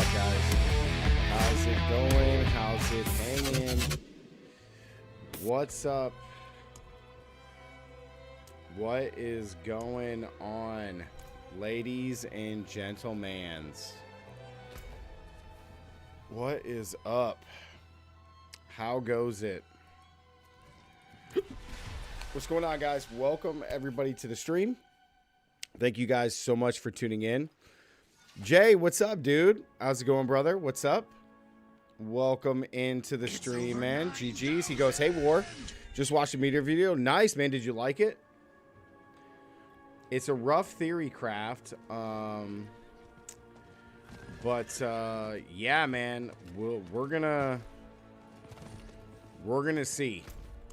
up, guys? How's it going? How's it hanging? What's up? What is going on, ladies and gentlemen? What is up? How goes it? What's going on, guys? Welcome everybody to the stream. Thank you guys so much for tuning in. Jay, what's up, dude? How's it going, brother? What's up? Welcome into the stream, man. GG's. He goes, hey, War. Just watched a meteor video. Nice, man. Did you like it? It's a rough theory craft. Yeah, man. We're gonna see.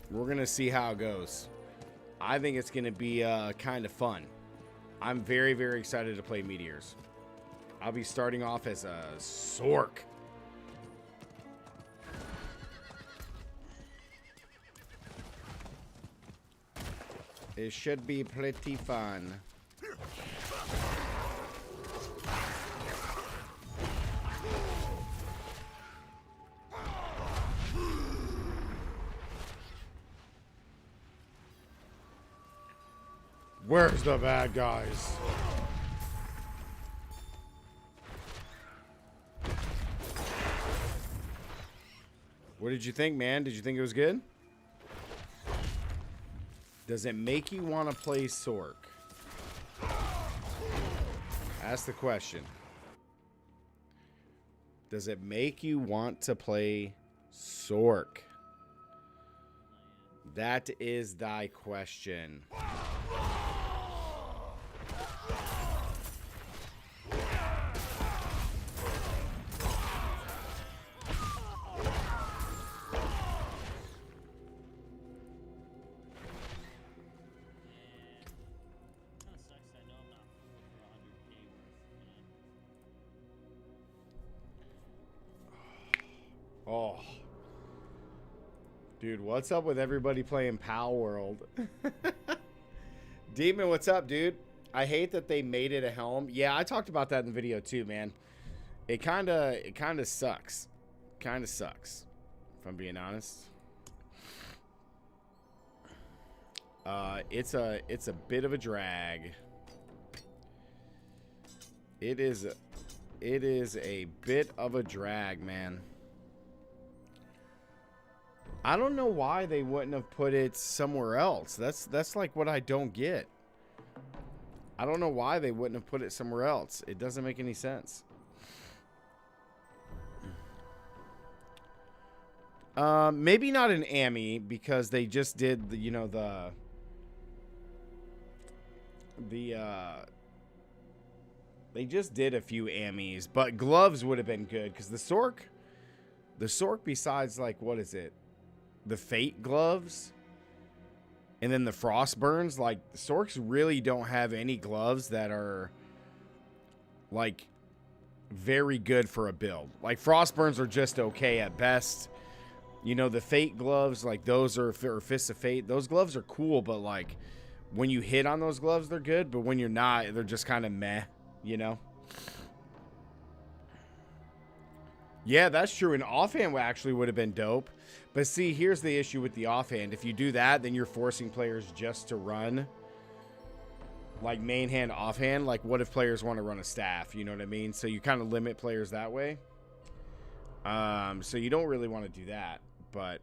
We're gonna see how it goes. I think it's gonna be kind of fun. I'm very, very excited to play meteors. I'll be starting off as a Sork. It should be pretty fun. Where's the bad guys? What did you think, man? Did you think it was good? Does it make you want to play Sork? Ask the question. Does it make you want to play Sork? That is thy question. Oh, dude, what's up with everybody playing Pal World? Demon, what's up, dude? I hate that they made it a helm. Yeah, I talked about that in the video too, man. It kind of sucks. Kind of sucks, if I'm being honest. It's a bit of a drag. It is a bit of a drag, man. I don't know why they wouldn't have put it somewhere else. That's like what I don't get. I don't know why they wouldn't have put it somewhere else. It doesn't make any sense. Maybe not an AMI because they just did the, you know, they just did a few AMIs, but gloves would have been good because the Sork besides, like, what is it? The Fate gloves and then the Frost burns, like, the Sorks really don't have any gloves that are like very good for a build. Like, Frost burns are just okay at best. You know, the Fate gloves, like, those are, or Fists of Fate, those gloves are cool, but like when you hit on those gloves they're good, but when you're not, they're just kind of meh, you know. Yeah, that's true. An offhand actually would have been dope. But see, here's the issue with the offhand. If you do that, then you're forcing players just to run like main hand, offhand. Like, what if players want to run a staff? You know what I mean? So you kind of limit players that way. So you don't really want to do that, but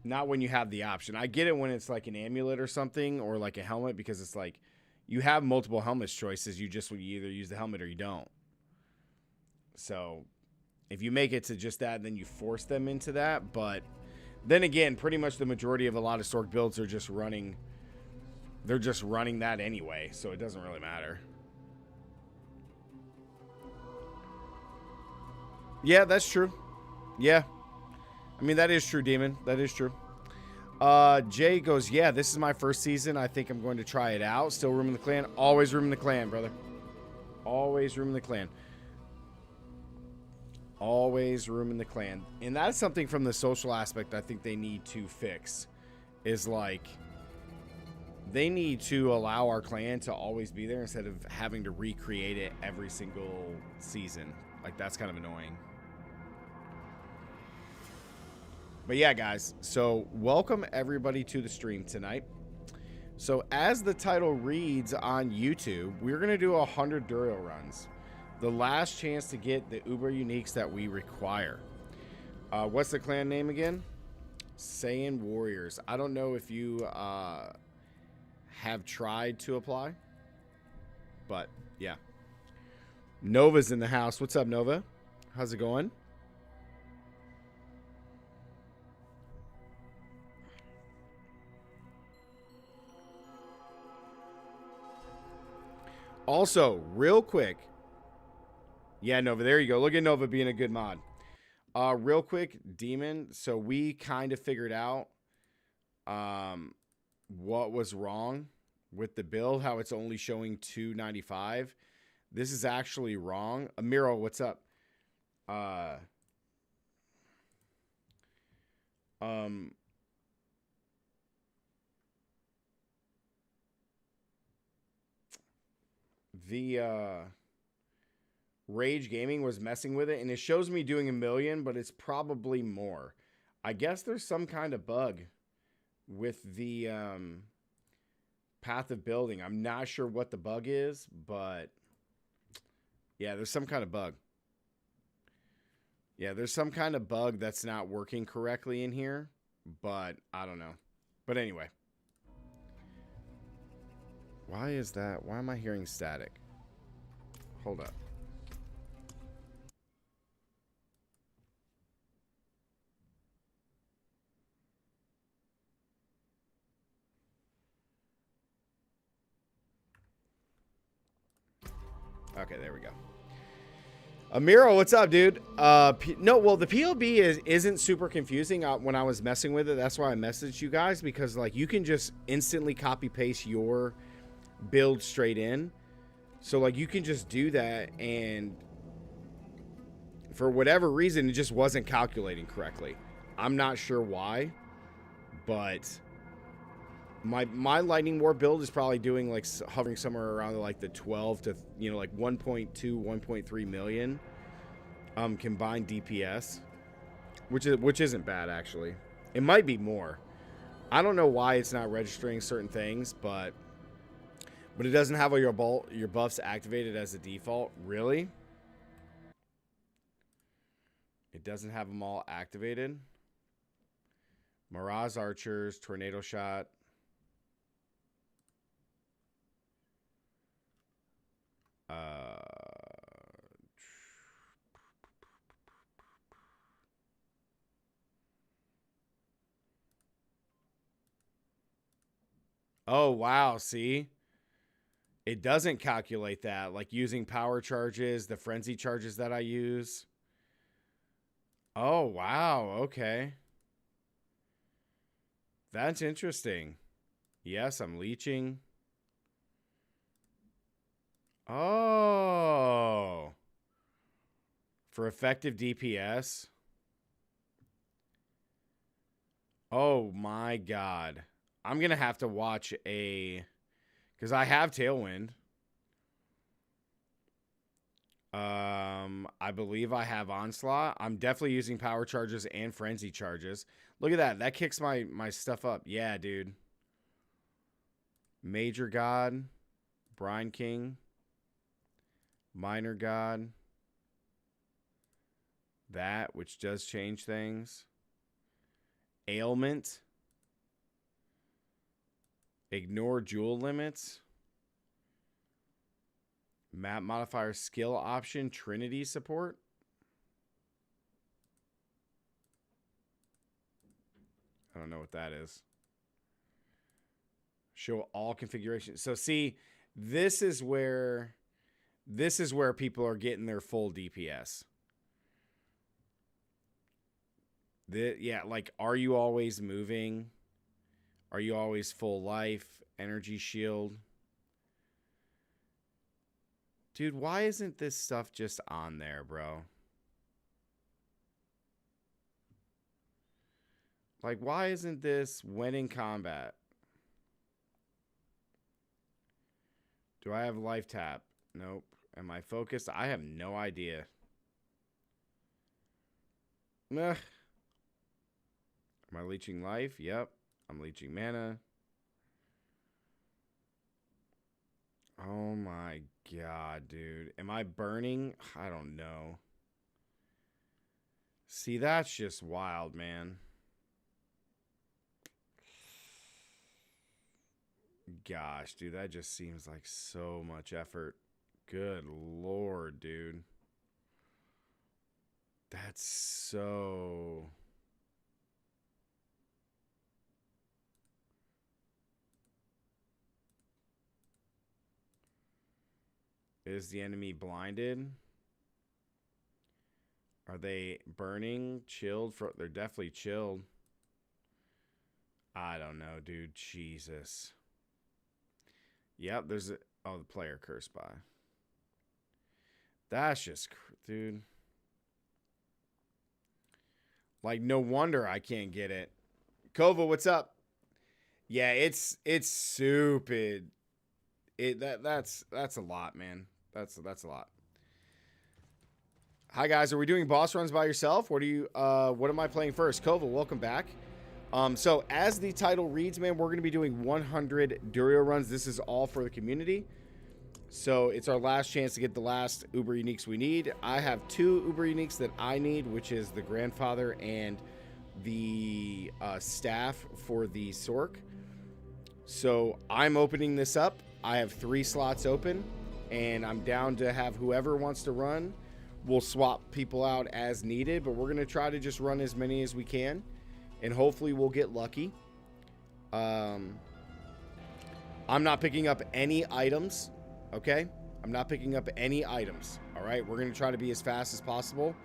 not when you have the option. I get it when it's like an amulet or something, or like a helmet, because it's like you have multiple helmets choices. You either use the helmet or you don't. So if you make it to just that, then you force them into that. But then again, pretty much the majority of a lot of Sork builds are just running. They're just running that anyway, so it doesn't really matter. Yeah, that's true. Yeah. I mean, that is true, Demon. That is true. Jay goes, yeah, this is my first season. I think I'm going to try it out. Still room in the clan. Always room in the clan, brother. Always room in the clan. Always room in the clan. And that's something from the social aspect I think they need to fix. Is like, They need to allow our clan to always be there instead of having to recreate it every single season. Like, that's kind of annoying. But yeah, guys, so welcome everybody to the stream tonight. So as the title reads on YouTube, we're going to do 100 Duriel runs. The last chance to get the Uber uniques that we require. What's the clan name again? Saiyan Warriors. I don't know if you have tried to apply, but yeah. Nova's in the house. What's up, Nova? How's it going? Also, real quick. Yeah, Nova, there you go. Look at Nova being a good mod. Real quick, Demon. So we kind of figured out what was wrong with the build, how it's only showing 295. This is actually wrong. Amiro, what's up? The Rage Gaming was messing with it, and it shows me doing 1 million, but it's probably more. I guess there's some kind of bug with the path of building. I'm not sure what the bug is, but yeah, there's some kind of bug. Yeah, there's some kind of bug that's not working correctly in here, but I don't know. But anyway. Why is that? Why am I hearing static? Hold up. Okay, there we go. Amiro, what's up, dude? No, well, the POB isn't super confusing when I was messing with it. That's why I messaged you guys, because like you can just instantly copy paste your build straight in. So like you can just do that, and for whatever reason, it just wasn't calculating correctly. I'm not sure why, but my lightning war build is probably doing like hovering somewhere around like the 12 to, you know, like 1.2 1.3 million combined DPS, which isn't bad actually. It might be more. I don't know why it's not registering certain things, but it doesn't have all your buffs activated as a default. Really? It doesn't have them all activated. Mirage Archers, Tornado Shot. Oh, wow. See? It doesn't calculate that. Like using power charges, the frenzy charges that I use. Oh, wow. Okay. That's interesting. Yes, I'm leeching. Oh. For effective DPS. Oh my God. I'm going to have to watch because I have Tailwind. I believe I have Onslaught. I'm definitely using power charges and frenzy charges. Look at that. That kicks my stuff up. Yeah, dude. Major God. Brine King. Minor God. That, which does change things. Ailment. Ignore jewel limits. Map modifier skill option. Trinity support. I don't know what that is. Show all configurations. So see, this is where people are getting their full DPS. Yeah, like, are you always moving? Are you always full life? Energy shield. Dude, why isn't this stuff just on there, bro? Like, why isn't this when in combat? Do I have life tap? Nope. Am I focused? I have no idea. Ugh. Am I leeching life? Yep. I'm leeching mana. Oh my god, dude. Am I burning? I don't know. See, that's just wild, man. Gosh, dude, that just seems like so much effort. Good lord, dude. That's so... Is the enemy blinded? Are they burning? Chilled? They're definitely chilled. I don't know, dude. Jesus. Yep, there's a... Oh, the player cursed by. That's just... Dude. Like, no wonder I can't get it. Kova, what's up? Yeah, it's stupid. That's a lot, man. That's a lot. Hi guys, are we doing boss runs by yourself? What am I playing first? Kova, welcome back. So as the title reads, man, we're going to be doing 100 Duriel runs. This is all for the community. So it's our last chance to get the last Uber Uniques we need. I have 2 Uber Uniques that I need, which is the Grandfather and the staff for the Sork. So I'm opening this up. I have 3 slots open, and I'm down to have whoever wants to run. We'll swap people out as needed, but we're going to try to just run as many as we can, and hopefully we'll get lucky. I'm not picking up any items, okay? I'm not picking up any items, all right? We're going to try to be as fast as possible.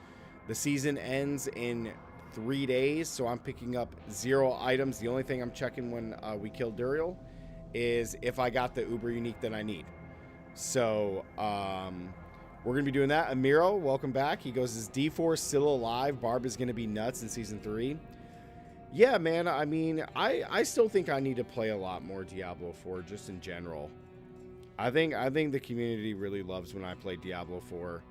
The season ends in 3 days, so I'm picking up 0 items. The only thing I'm checking when we kill Duriel is if I got the Uber Unique that I need. So, we're going to be doing that. Amiro, welcome back. He goes, is D4 still alive? Barb is going to be nuts in Season 3. Yeah, man. I mean, I still think I need to play a lot more Diablo 4 just in general. I think the community really loves when I play Diablo 4.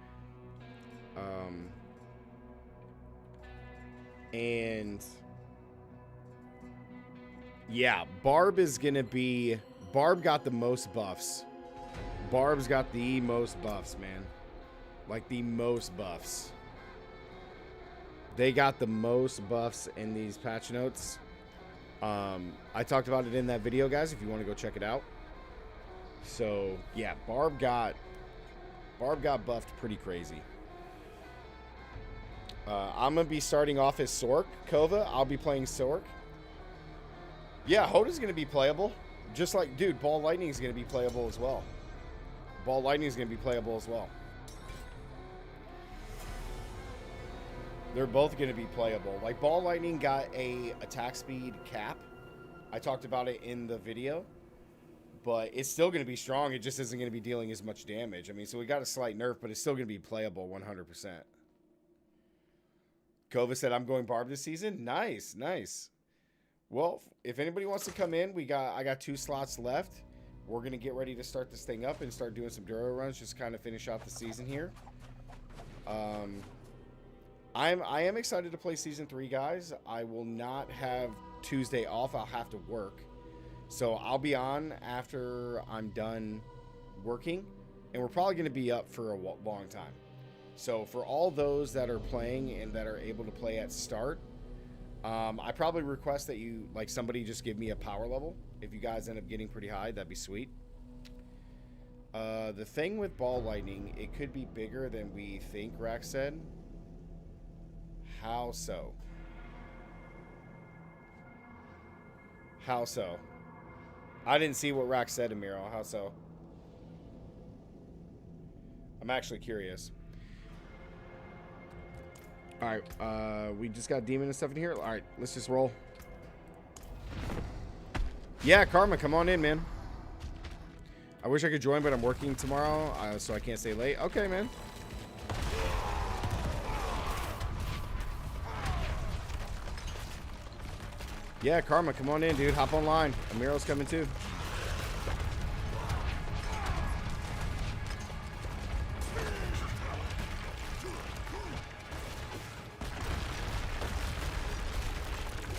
And yeah, Barb is going to be... Barb got the most buffs. Barb's got the most buffs, man. Like, the most buffs. They got the most buffs in these patch notes. I talked about it in that video, guys, if you want to go check it out. So, yeah, Barb got buffed pretty crazy. I'm going to be starting off as Sork. Kova, I'll be playing Sork. Yeah, Hoda's going to be playable. Just like, dude, Ball Lightning is going to be playable as well. Ball Lightning is going to be playable as well. They're both going to be playable. Like, Ball Lightning got a attack speed cap. I talked about it in the video. But it's still going to be strong. It just isn't going to be dealing as much damage. I mean, so we got a slight nerf, but it's still going to be playable 100%. Kova said, I'm going Barb this season. Nice, nice. Well, if anybody wants to come in, I got 2 slots left. We're going to get ready to start this thing up and start doing some Duriel runs, just kind of finish out the season here. I am excited to play Season 3, guys. I will not have Tuesday off. I'll have to work. So I'll be on after I'm done working, and we're probably going to be up for a long time. So for all those that are playing and that are able to play at start, I probably request that you, like, somebody just give me a power level. If you guys end up getting pretty high, that'd be sweet. The thing with Ball Lightning, it could be bigger than we think, Rax said. How so? How so? I didn't see what Rax said, Amiro. How so? I'm actually curious. Alright, we just got demon and stuff in here. Alright, let's just roll. Yeah, Karma, come on in, man. I wish I could join, but I'm working tomorrow, so I can't stay late. Okay, man. Yeah, Karma, come on in, dude. Hop online. Amiro's coming too.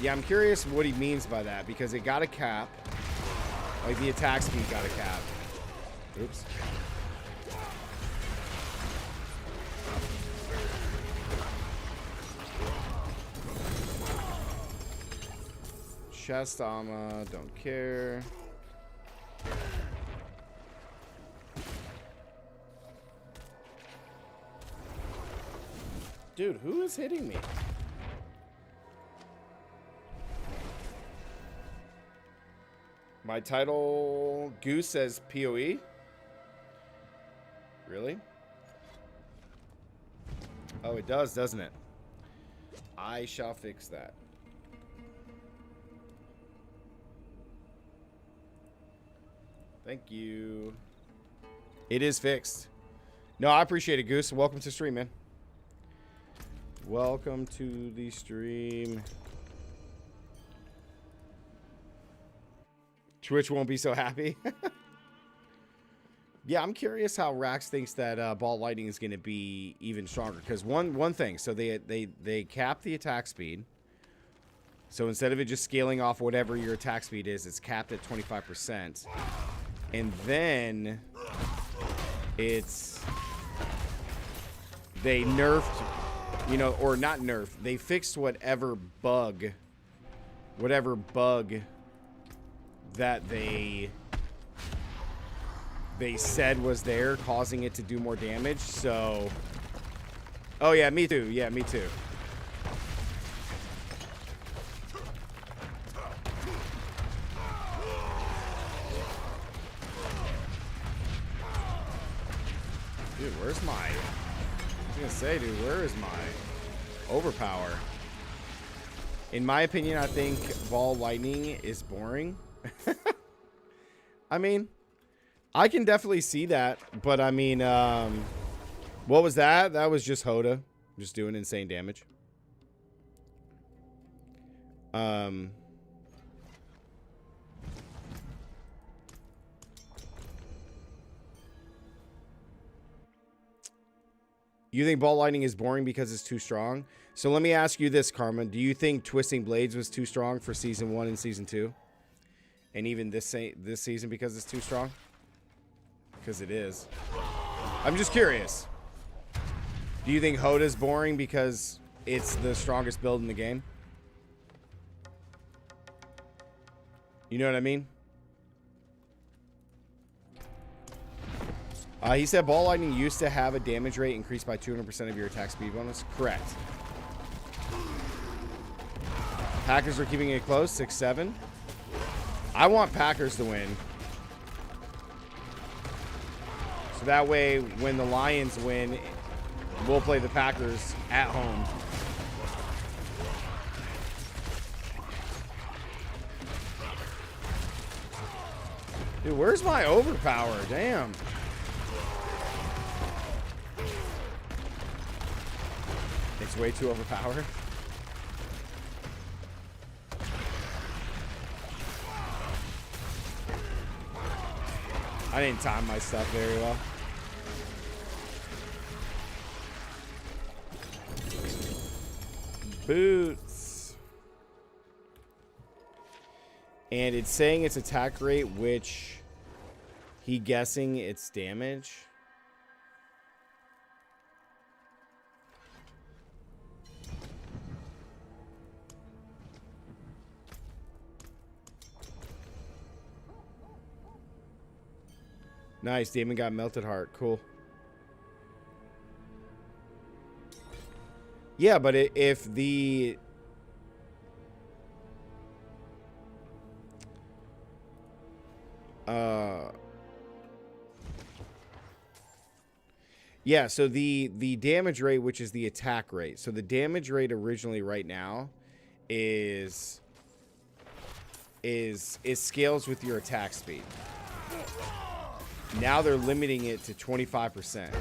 Yeah, I'm curious what he means by that, because it got a cap. Like, the attack speed got a cap. Oops. Chest armor, don't care. Dude, who is hitting me? My title, Goose, says PoE. Really? Oh, it does, doesn't it? I shall fix that. Thank you. It is fixed. No, I appreciate it, Goose. Welcome to stream, man. Welcome to the stream. Twitch won't be so happy. Yeah, I'm curious how Rax thinks that Ball Lightning is going to be even stronger. Because one thing, so they cap the attack speed. So instead of it just scaling off whatever your attack speed is, it's capped at 25%. And then they nerfed, you know, or not nerfed. They fixed whatever bug that they said was there, causing it to do more damage. So, oh yeah, me too. Yeah, me too. Dude, where's my... I was gonna say, dude, where is my overpower? In my opinion, I think Ball Lightning is boring. I mean, I can definitely see that, but I mean, what was that? That was just Hoda, just doing insane damage. You think Ball Lightning is boring because it's too strong? So let me ask you this, Carmen. Do you think Twisting Blades was too strong for Season 1 and Season 2? And even this season because it's too strong? Because it is. I'm just curious. Do you think Hoda's boring because it's the strongest build in the game? You know what I mean? He said Ball Lightning used to have a damage rate increased by 200% of your attack speed bonus. Correct. Packers are keeping it close, 6-7. I want Packers to win. So that way, when the Lions win, we'll play the Packers at home. Dude, where's my overpower? Damn. It's way too overpowered. I didn't time my stuff very well. Boots. And it's saying its attack rate, which he guessing its damage. Nice, Damon got Melted Heart. Cool. Yeah, but if the... Yeah, so the damage rate, which is the attack rate. So the damage rate originally right now is it scales with your attack speed. Now they're limiting it to 25%.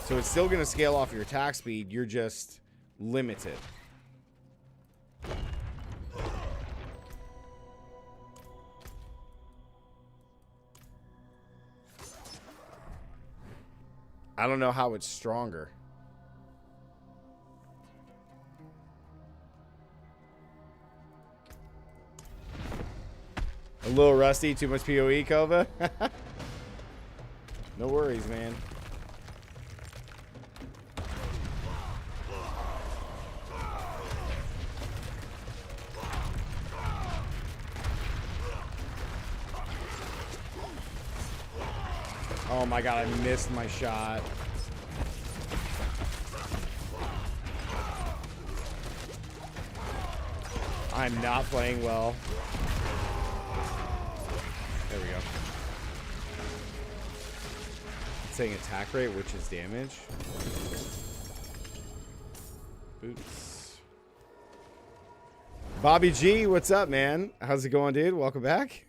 So it's still going to scale off your attack speed. You're just limited. I don't know how it's stronger. A little rusty. Too much PoE, Kova. No worries, man. Oh my god, I missed my shot. I'm not playing well. There we go. It's saying attack rate, which is damage. Boots. Bobby G, what's up, man? How's it going, dude? Welcome back.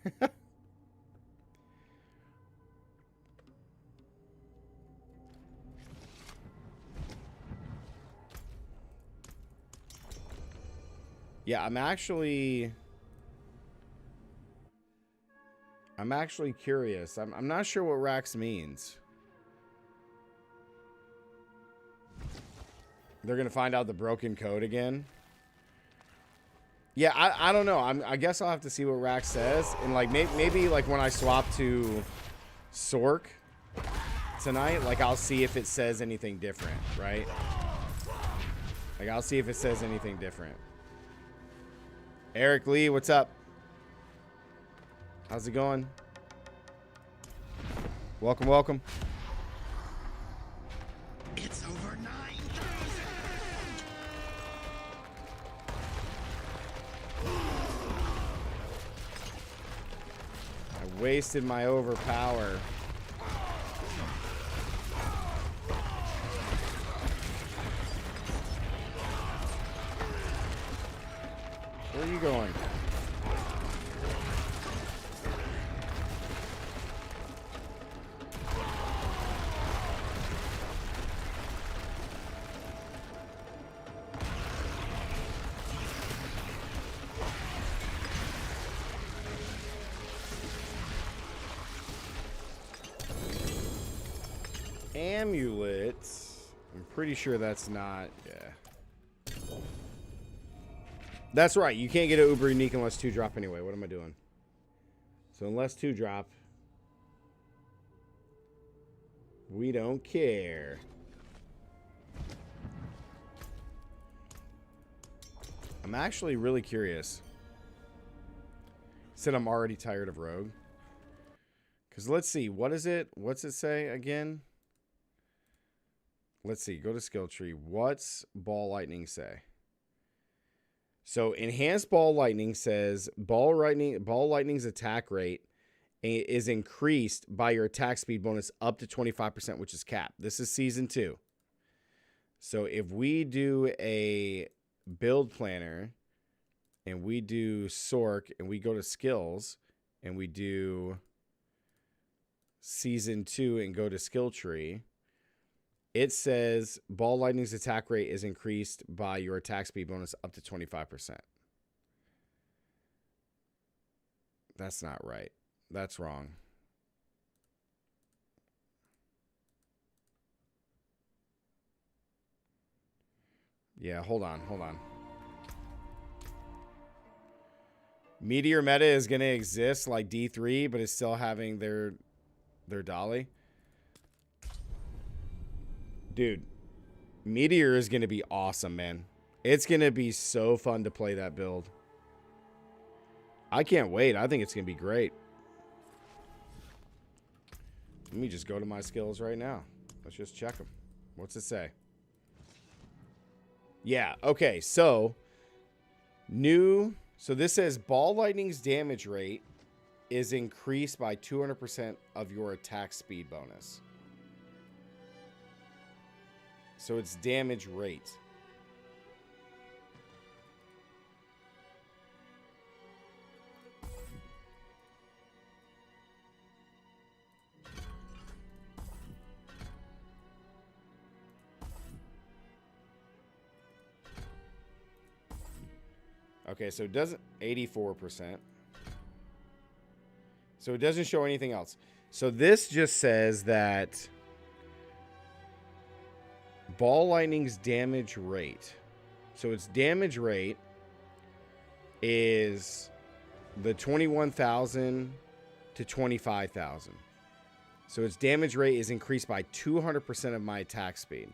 Yeah, I'm actually curious. I'm not sure what Rax means. They're gonna find out the broken code again. Yeah, I don't know. I guess I'll have to see what Rax says, and like maybe like when I swap to Sork tonight, like I'll see if it says anything different, right? Like I'll see if it says anything different. Eric Lee, what's up? How's it going? Welcome, welcome. It's over 9,000. I wasted my overpower. Where are you going? Amulets. I'm pretty sure that's not. Yeah. That's right. You can't get an Uber unique unless 2 drop anyway. What am I doing? So unless 2 drop, we don't care. I'm actually really curious. Said I'm already tired of Rogue. Because let's see. What is it? What's it say again? Let's see. Go to skill tree. What's Ball Lightning say? So enhanced Ball Lightning says Ball Lightning's attack rate is increased by your attack speed bonus up to 25%, which is capped. This is season 2. So if we do a build planner and we do Sork and we go to skills and we do season 2 and go to skill tree, it says Ball Lightning's attack rate is increased by your attack speed bonus up to 25%. That's not right. That's wrong. Yeah, hold on. Meteor meta is going to exist like D3, but it's still having their dolly. Dude, Meteor is going to be awesome, man. It's going to be so fun to play that build. I can't wait. I think it's going to be great. Let me just go to my skills right now. Let's just check them. What's it say? Yeah, okay. So this says Ball Lightning's damage rate is increased by 200% of your attack speed bonus. So it's damage rate. Okay, so it doesn't 84%. So it doesn't show anything else. So this just says that Ball Lightning's damage rate. So its damage rate is the 21,000 to 25,000. So its damage rate is increased by 200% of my attack speed,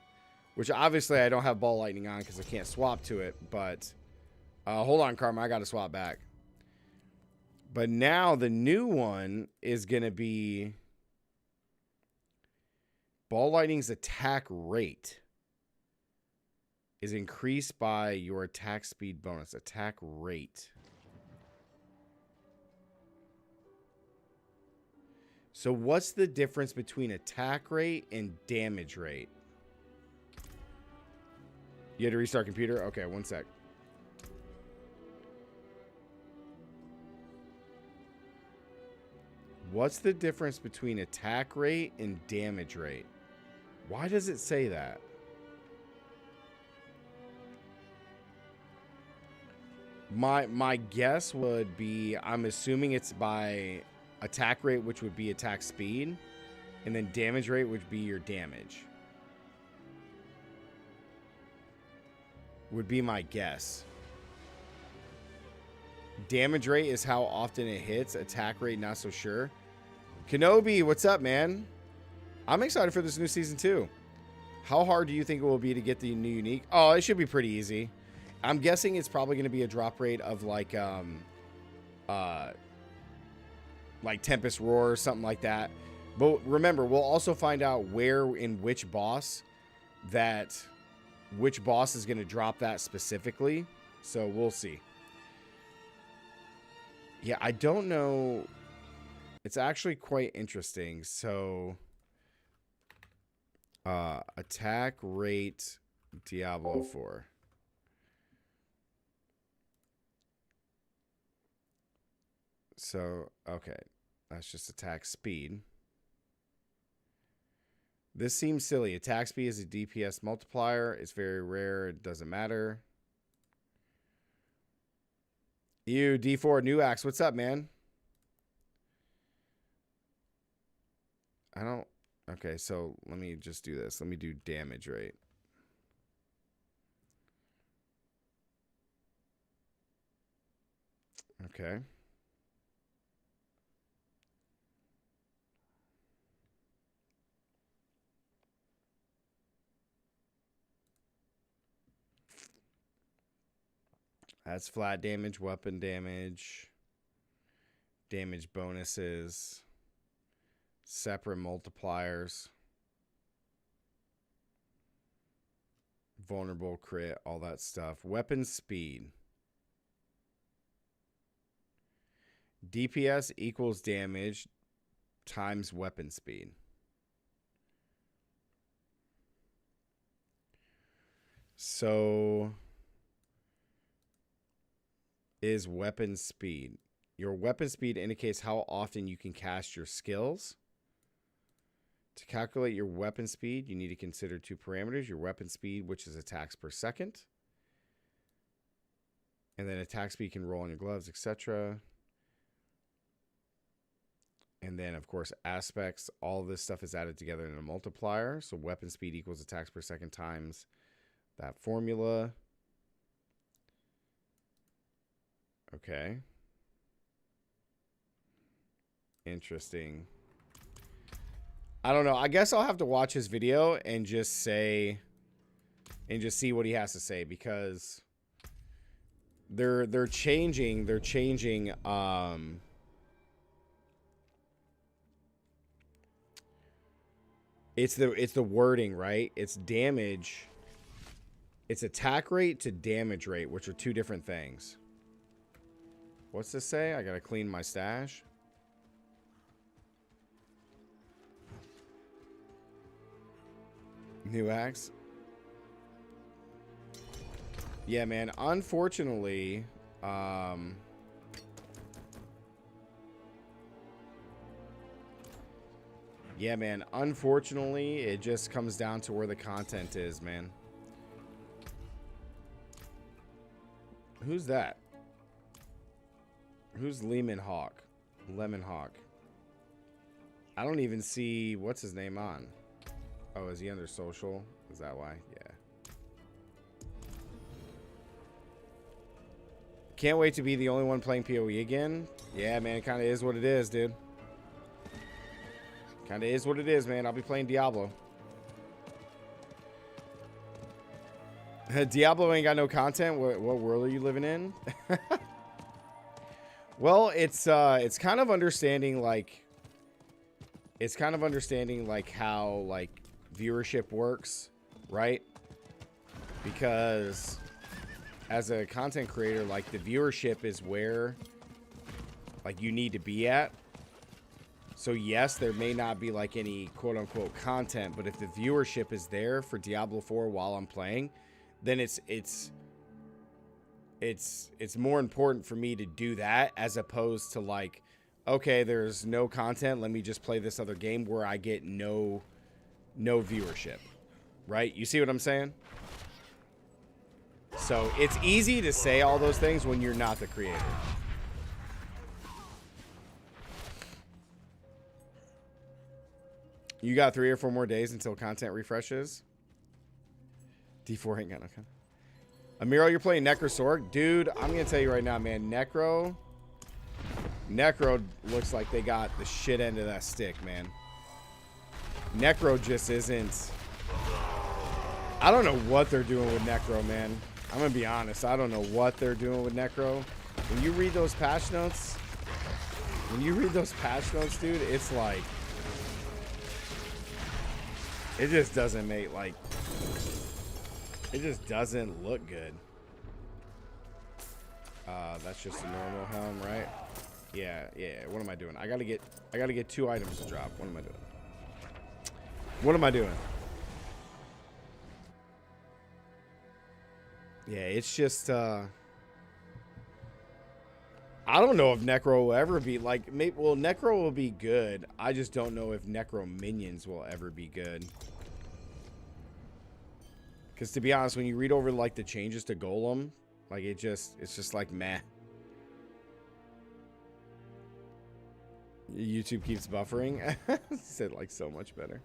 which obviously I don't have ball lightning on because I can't swap to it. But hold on, Karma, I got to swap back. But now the new one is going to be ball lightning's attack rate is increased by your attack speed bonus. Attack rate. So what's the difference between attack rate and damage rate? You had to restart computer? Okay, one sec. What's the difference between attack rate and damage rate? Why does it say that? My guess would be, I'm assuming it's by attack rate, which would be attack speed, and then damage rate would be your damage. Would be my guess. Damage rate is how often it hits. Attack rate, not so sure. Kenobi, what's up, man? I'm excited for this new season too. How hard do you think it will be to get the new unique? Oh, it should be pretty easy. I'm guessing it's probably going to be a drop rate of like Tempest Roar or something like that. But remember, we'll also find out where in which boss is going to drop that specifically. So we'll see. Yeah, I don't know. It's actually quite interesting. So attack rate Diablo 4. So, okay. That's just attack speed. This seems silly. Attack speed is a DPS multiplier. It's very rare. It doesn't matter. You, D4 New Axe. What's up, man? I don't... Okay, so let me just do this. Let me do damage rate. Okay. That's flat damage, weapon damage, damage bonuses, separate multipliers, vulnerable crit, all that stuff. Weapon speed. DPS equals damage times weapon speed. So... is weapon speed. Your weapon speed indicates how often you can cast your skills. To calculate your weapon speed, you need to consider two parameters. Your weapon speed, which is attacks per second. And then attack speed can roll on your gloves, etc. And then, of course, aspects. All of this stuff is added together in a multiplier. So weapon speed equals attacks per second times that formula. Okay. Interesting. I don't know. I guess I'll have to watch his video and just see what he has to say, because they're changing it's the wording, right? It's damage. It's attack rate to damage rate, which are two different things. What's this say? I gotta clean my stash. New axe. Yeah, man. Unfortunately, yeah, man. Unfortunately, it just comes down to where the content is, man. Who's that? Who's Lemon Hawk? Lemon Hawk. I don't even see what's his name on. Oh, is he under social? Is that why? Yeah. Can't wait to be the only one playing PoE again. Yeah, man, it kind of is what it is, dude. Kind of is what it is, man. I'll be playing Diablo. Diablo ain't got no content. What world are you living in? Well, it's kind of understanding like how like viewership works, right? Because as a content creator, like the viewership is where like you need to be at. So yes, there may not be like any quote unquote content, but if the viewership is there for Diablo 4 while I'm playing, then it's more important for me to do that as opposed to like, okay, there's no content, let me just play this other game where I get no viewership, right? You see what I'm saying? So it's easy to say all those things when you're not the creator. You got 3 or 4 more days until content refreshes. D4 ain't got no content. Amiro, you're playing Necrosorg? Dude, I'm going to tell you right now, man. Necro looks like they got the shit end of that stick, man. Necro just isn't... I don't know what they're doing with Necro, man. I'm going to be honest. I don't know what they're doing with Necro. When you read those patch notes... dude, it's like... It just doesn't make, like... It just doesn't look good. That's just a normal helm, right? Yeah. What am I doing? I gotta get 2 items to drop. What am I doing? Yeah, it's just I don't know if Necro will ever be like well, Necro will be good. I just don't know if Necro minions will ever be good. Because to be honest, when you read over like the changes to Golem, like it's just like meh. YouTube keeps buffering. Said like so much better.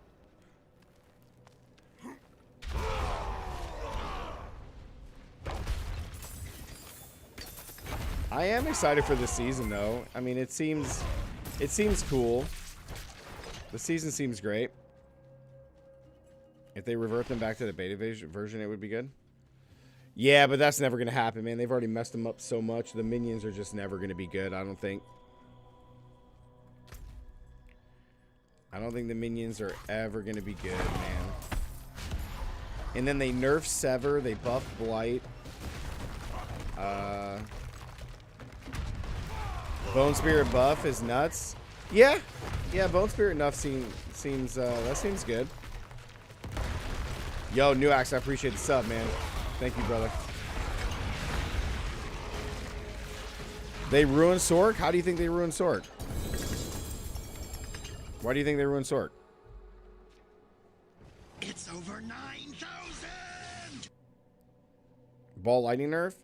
I am excited for this season though. I mean, it seems cool. The season seems great. If they revert them back to the beta version, it would be good. Yeah, but that's never going to happen, man. They've already messed them up so much. The minions are just never going to be good, I don't think. I don't think the minions are ever going to be good, man. And then they nerf Sever. They buff Blight. Bone Spirit buff is nuts. Yeah, Bone Spirit buff seems that seems good. Yo, New Axe, I appreciate the sub, man. Thank you, brother. They ruined Sork? How do you think they ruined Sork? Why do you think they ruined Sork? It's over 9,000! Ball lightning nerf?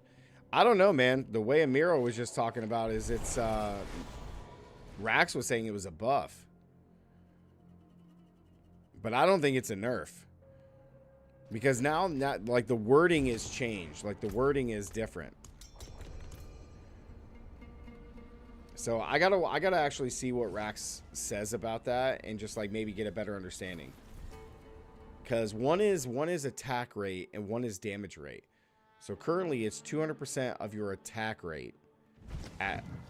I don't know, man. The way Amiro was just talking about is it's Rax was saying it was a buff. But I don't think it's a nerf. Because now, like, the wording is changed. Like, the wording is different. So I gotta actually see what Rax says about that and just like maybe get a better understanding. Because one is attack rate and one is damage rate. So currently it's 200% of your attack rate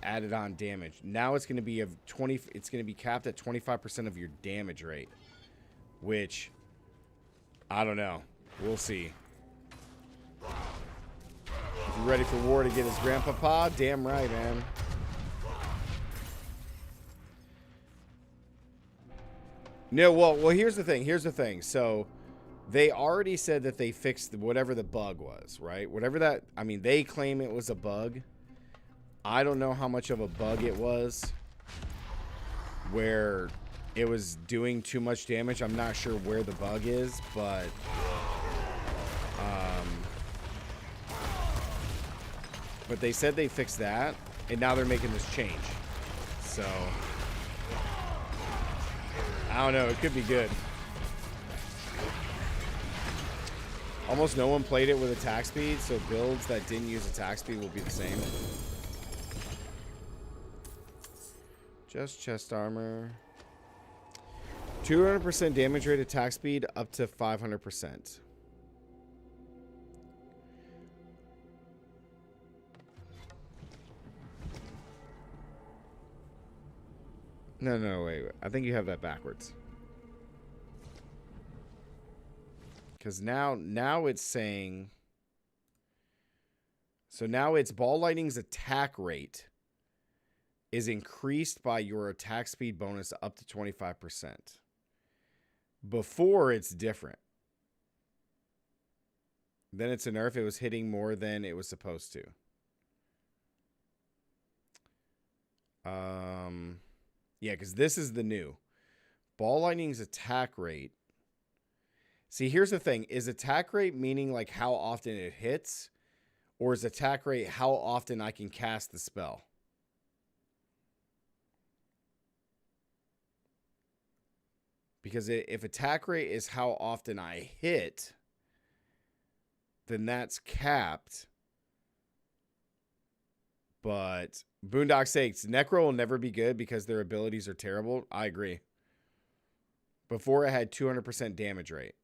added on damage. Now it's gonna be it's gonna be capped at 25% of your damage rate, which I don't know. We'll see. If you're ready for war to get his grandpapa, damn right, man. No, well, here's the thing. So they already said that they fixed whatever the bug was, right? Whatever that, I mean, they claim it was a bug. I don't know how much of a bug it was where it was doing too much damage. I'm not sure where the bug is, but they said they fixed that, and now they're making this change. So I don't know. It could be good. Almost no one played it with attack speed, so builds that didn't use attack speed will be the same. Just chest armor. 200% damage rate, attack speed up to 500%. No, wait. I think you have that backwards. Because now it's saying... So now it's ball lightning's attack rate is increased by your attack speed bonus up to 25%. Before, it's different. Then it's a nerf. It was hitting more than it was supposed to. Yeah, because this is the new. Ball lightning's attack rate. See, here's the thing. Is attack rate meaning like how often it hits? Or is attack rate how often I can cast the spell? Because if attack rate is how often I hit, then that's capped. But Boondock sakes, Necro will never be good because their abilities are terrible. I agree. Before it had 200% damage rate.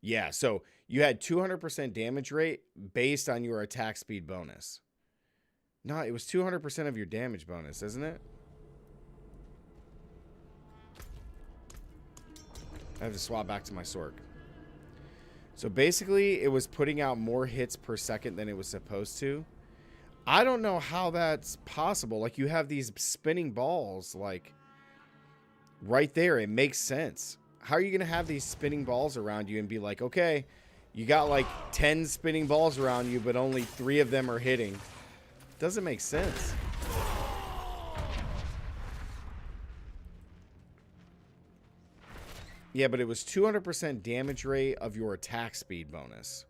Yeah, so you had 200% damage rate based on your attack speed bonus. No, it was 200% of your damage bonus, isn't it? I have to swap back to my sword. So basically, it was putting out more hits per second than it was supposed to. I don't know how that's possible. Like, you have these spinning balls, like, right there. It makes sense. How are you going to have these spinning balls around you and be like, okay, you got like 10 spinning balls around you, but only 3 of them are hitting? Doesn't make sense. Yeah, but it was 200% damage rate of your attack speed bonus.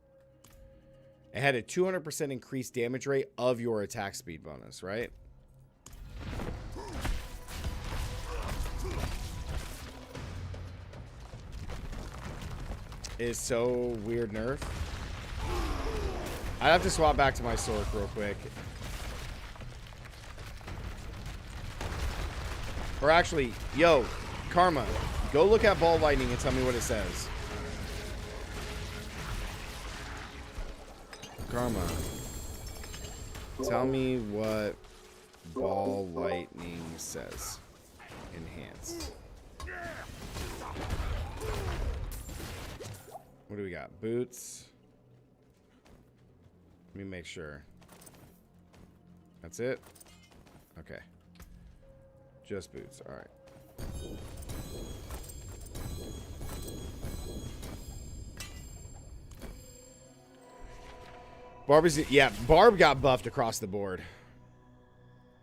It had a 200% increased damage rate of your attack speed bonus, right? Is so weird nerf. I'd have to swap back to my sword real quick. Or actually, yo, Karma, go look at ball lightning and tell me what it says. Karma, tell me what ball lightning says. Enhanced. What do we got? Boots. Let me make sure. That's it? Okay. Just boots. All right. Barb got buffed across the board.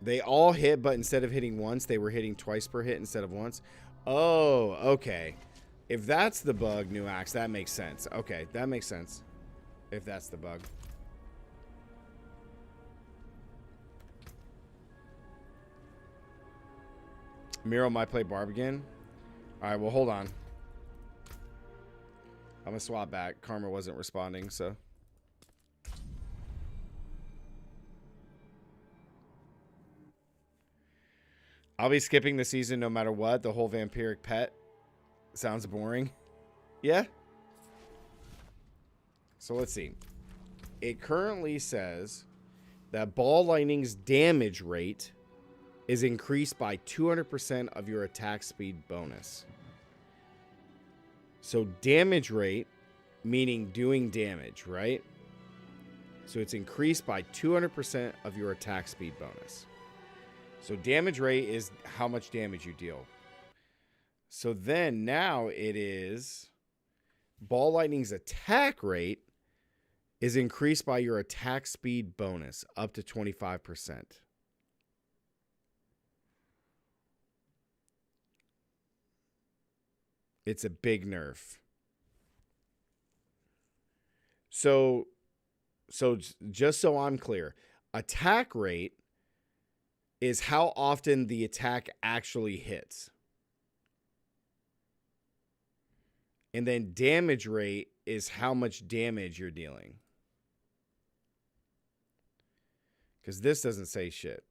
They all hit, but instead of hitting once, they were hitting twice per hit instead of once. Oh, okay. If that's the bug, New Axe, that makes sense. Okay, that makes sense. If that's the bug. Miro might play Barb again. Alright, well, hold on. I'm gonna swap back. Karma wasn't responding, so. I'll be skipping the season no matter what. The whole vampiric pet sounds boring. Yeah? So let's see. It currently says that ball lightning's damage rate is increased by 200% of your attack speed bonus. So damage rate, meaning doing damage, right? So it's increased by 200% of your attack speed bonus. So damage rate is how much damage you deal. So then now it is ball lightning's attack rate is increased by your attack speed bonus up to 25%. It's a big nerf. So just so I'm clear, attack rate is how often the attack actually hits. And then damage rate is how much damage you're dealing. Because this doesn't say shit.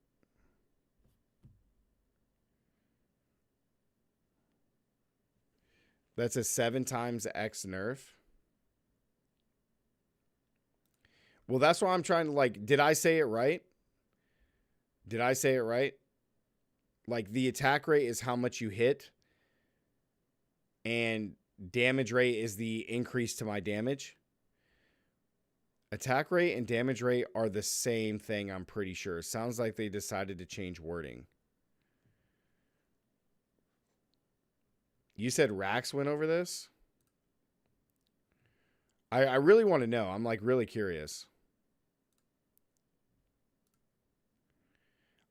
That's a 7 times X nerf. Well, that's why I'm trying to, like, did I say it right? Did I say it right? Like, the attack rate is how much you hit. And damage rate is the increase to my damage. Attack rate and damage rate are the same thing, I'm pretty sure. Sounds like they decided to change wording. You said Rax went over this? I really want to know. I'm, like, really curious.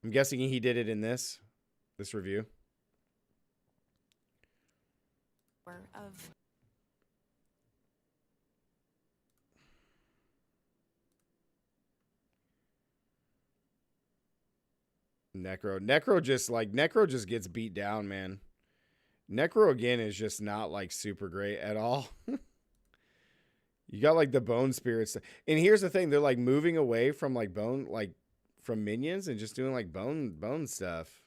I'm guessing he did it in this review. Of Necro just gets beat down, man. Necro again is just not like super great at all. You got like the bone spirits. And here's the thing, they're like moving away from like bone, like from minions and just doing like bone stuff.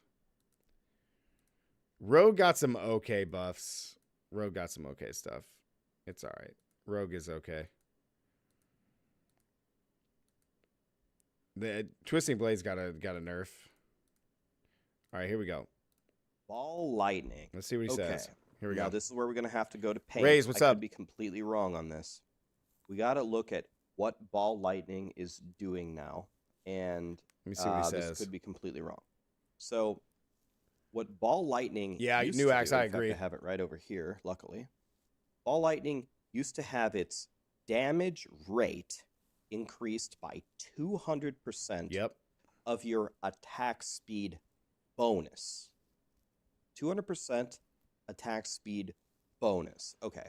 Rogue got some okay buffs. Rogue got some okay stuff. It's all right. Rogue is okay. The Twisting Blades got a nerf. All right, here we go. Ball lightning. Let's see what he says. Here we go. Now, this is where we're going to have to go to paint. Raze, what's I up? could be completely wrong on this. We got to look at what ball lightning is doing now. And let me see what he says. This could be completely wrong. So, what ball lightning used New to Axe, do, I in fact, agree. I have it right over here, luckily. Ball lightning used to have its damage rate increased by 200% of your attack speed bonus. 200% attack speed bonus. Okay.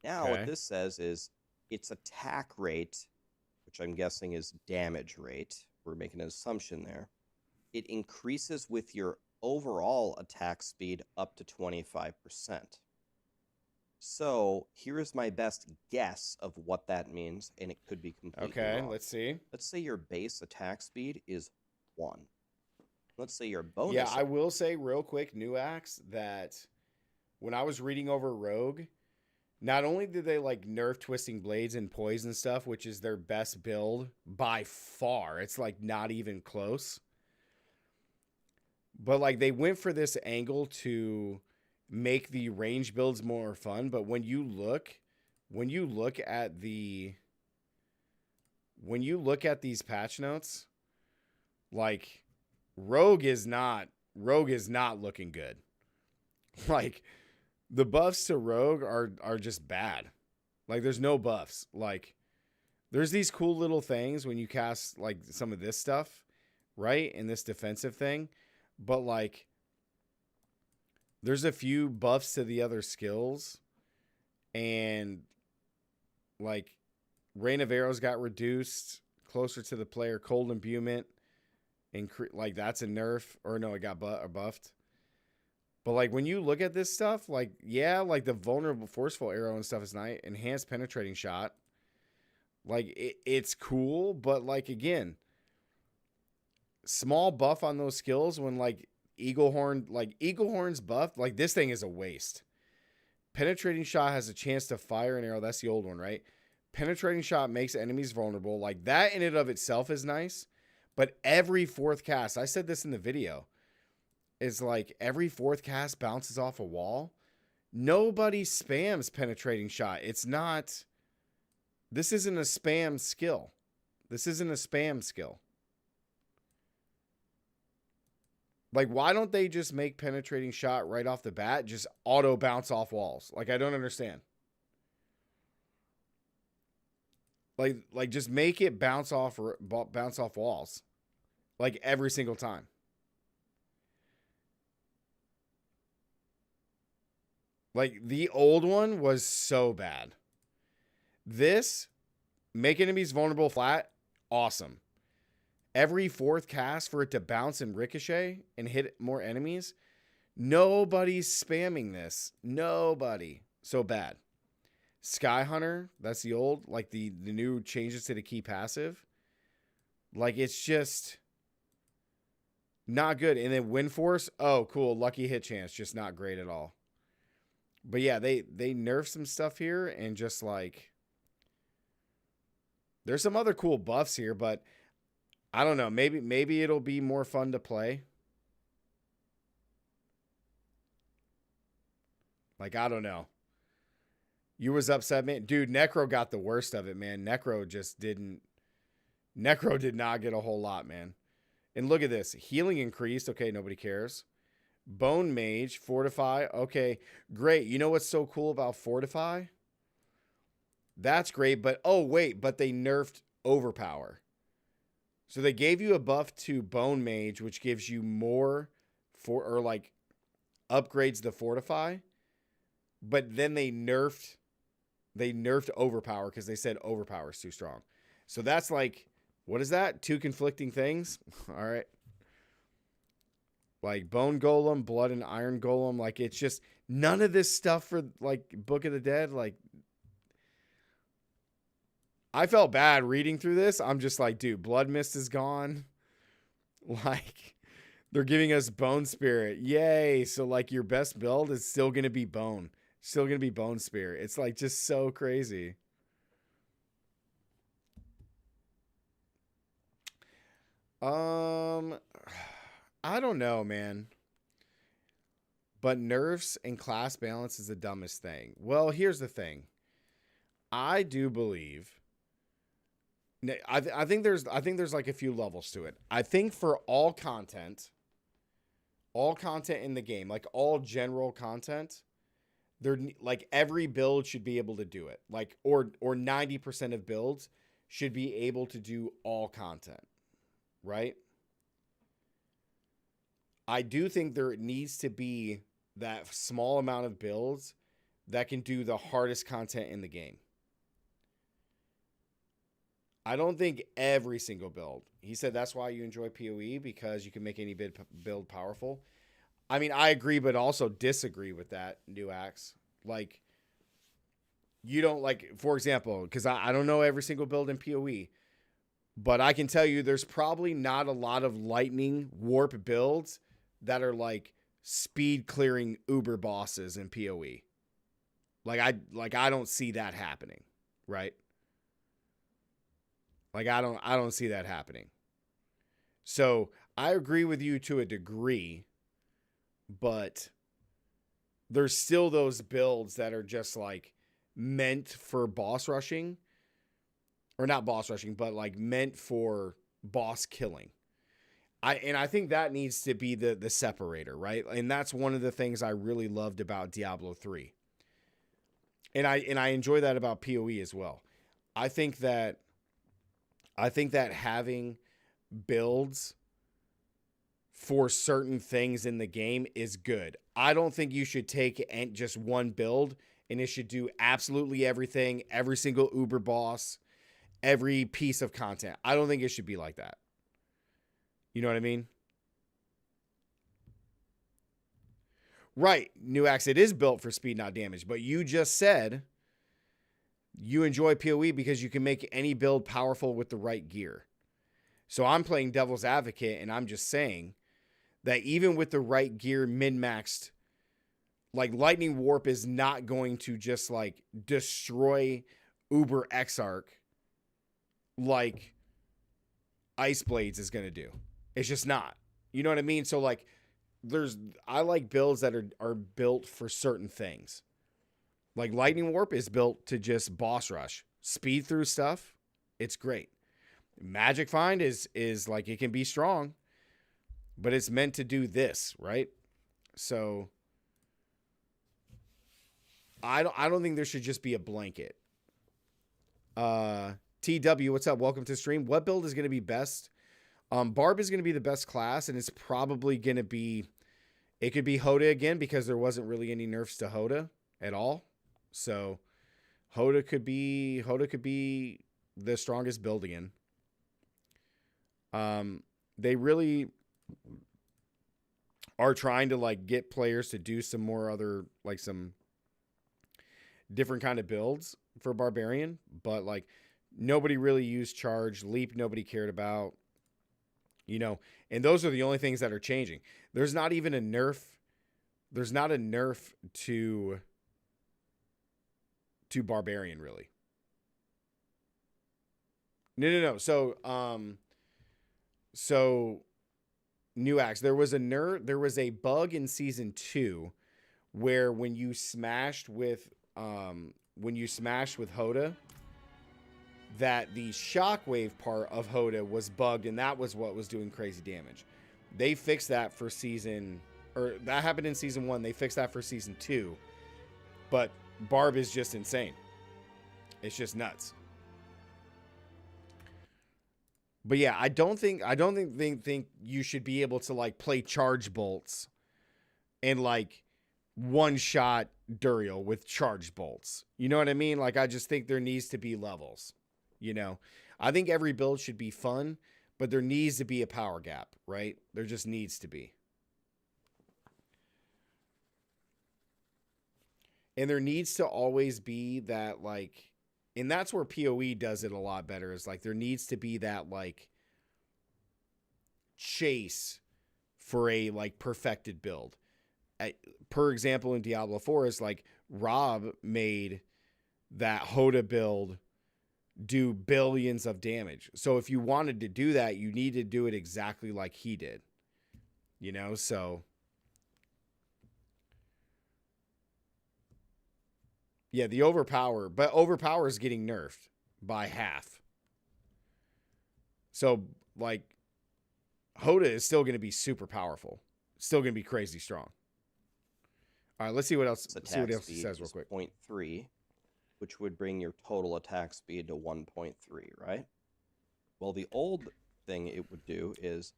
Now what this says is its attack rate, which I'm guessing is damage rate. We're making an assumption there. It increases with your overall attack speed up to 25%. So here is my best guess of what that means, and it could be completely wrong. Let's see. Let's say your base attack speed is 1. Let's say your bonus. Yeah, I will say real quick, New Axe, that when I was reading over Rogue, not only did they like nerf Twisting Blades and Poison stuff, which is their best build by far, it's like not even close. But like they went for this angle to make the range builds more fun. But when you look at these patch notes, like Rogue is not looking good. Like the buffs to Rogue are just bad. Like there's no buffs. Like there's these cool little things when you cast like some of this stuff, right? In this defensive thing. But like there's a few buffs to the other skills, and like Rain of Arrows got reduced closer to the player. Cold Imbuement, like that's a nerf, or no, it got buffed. But like when you look at this stuff, like yeah, like the vulnerable forceful arrow and stuff is nice. Enhanced penetrating shot, like it's cool, but like again, small buff on those skills when like Eagle Horn's buffed, like this thing is a waste. Penetrating shot has a chance to fire an arrow. That's the old one, right? Penetrating shot makes enemies vulnerable. Like that in and of itself is nice. But every fourth cast, I said this in the video, is like every fourth cast bounces off a wall. Nobody spams penetrating shot. This isn't a spam skill. Like, why don't they just make penetrating shot right off the bat, just auto bounce off walls? Like, I don't understand. Like just make it bounce off walls, like every single time. Like the old one was so bad. This make enemies vulnerable flat, awesome. Every fourth cast for it to bounce and ricochet and hit more enemies. Nobody's spamming this. Nobody. So bad. Sky Hunter, that's the old, like the new changes to the key passive. Like, it's just not good. And then Wind Force, oh, cool. Lucky hit chance, just not great at all. But yeah, they nerfed some stuff here, and just like, there's some other cool buffs here, but I don't know. Maybe it'll be more fun to play. Like, I don't know. You was upset, man. Dude, Necro got the worst of it, man. Necro did not get a whole lot, man. And look at this. Healing increased. Okay, nobody cares. Bone Mage, Fortify. Okay, great. You know what's so cool about Fortify? That's great, but oh, wait, but they nerfed Overpower. So they gave you a buff to Bone Mage, which gives you more upgrades the Fortify. But then they nerfed Overpower because they said Overpower is too strong. So that's like, what is that? Two conflicting things? All right. Like Bone Golem, Blood and Iron Golem. Like, it's just none of this stuff for like Book of the Dead. Like, I felt bad reading through this. I'm just like, dude, Blood Mist is gone. Like, they're giving us Bone Spirit. Yay. So like your best build is still going to be Bone. Still going to be Bone Spirit. It's like just so crazy. I don't know, man. But nerfs and class balance is the dumbest thing. Well, here's the thing. I do believe I think there's like a few levels to it. I think for all content in the game, like all general content, there, like every build should be able to do it. Like, or 90% of builds should be able to do all content, right? I do think there needs to be that small amount of builds that can do the hardest content in the game. I don't think every single build. He said that's why you enjoy PoE, because you can make any build powerful. I mean, I agree, but also disagree with that, New Axe. Like, you don't, like, for example, because I don't know every single build in PoE, but I can tell you there's probably not a lot of lightning warp builds that are like speed clearing uber bosses in PoE. Like I don't see that happening, right? Like I don't see that happening. So I agree with you to a degree, but there's still those builds that are just like meant for boss rushing, or not boss rushing, but like meant for boss killing. I think that needs to be the separator, right? And that's one of the things I really loved about Diablo 3. And I enjoy that about PoE as well. I think that having builds for certain things in the game is good. I don't think you should take just one build and it should do absolutely everything, every single uber boss, every piece of content. I don't think it should be like that. You know what I mean? Right, New Axe, it is built for speed, not damage. But you just said you enjoy PoE because you can make any build powerful with the right gear. So I'm playing devil's advocate, and I'm just saying that even with the right gear min-maxed, like Lightning Warp is not going to just like destroy Uber Exarch like Ice Blades is going to do. It's just not. You know what I mean? So like I like builds that are built for certain things. Like Lightning Warp is built to just boss rush, speed through stuff. It's great. Magic Find is like, it can be strong, but it's meant to do this, right? So I don't think there should just be a blanket. TW, what's up? Welcome to the stream. What build is going to be best? Barb is going to be the best class, and it's probably going to be, it could be Hoda again, because there wasn't really any nerfs to Hoda at all. So Hoda could be the strongest build again. They really are trying to like get players to do some more other, like some different kind of builds for Barbarian, but like nobody really used charge. Leap nobody cared about. You know, and those are the only things that are changing. There's not even a nerf. There's not a nerf to Barbarian really. No. So New Axe, there was a bug in season 2 where when you smashed with Hoda, that the shockwave part of Hoda was bugged, and that was what was doing crazy damage. They fixed that for that happened in season 1. They fixed that for season 2. But Barb is just insane. It's just nuts. But yeah, I don't think you should be able to like play charge bolts and like one shot Duriel with charge bolts. You know what I mean? Like I just think there needs to be levels. You know, I think every build should be fun, but there needs to be a power gap, right? There just needs to be. And there needs to always be that like, and that's where PoE does it a lot better, is like there needs to be that like chase for a like perfected build. Per example, in Diablo 4 is like Rob made that Hoda build do billions of damage. So if you wanted to do that, you need to do it exactly like he did. You know, so yeah, the overpower is getting nerfed by half. So like Hoda is still going to be super powerful. Still going to be crazy strong. All right, let's see what else. See what else it says real quick. 0.3, which would bring your total attack speed to 1.3, right? Well, the old thing it would do is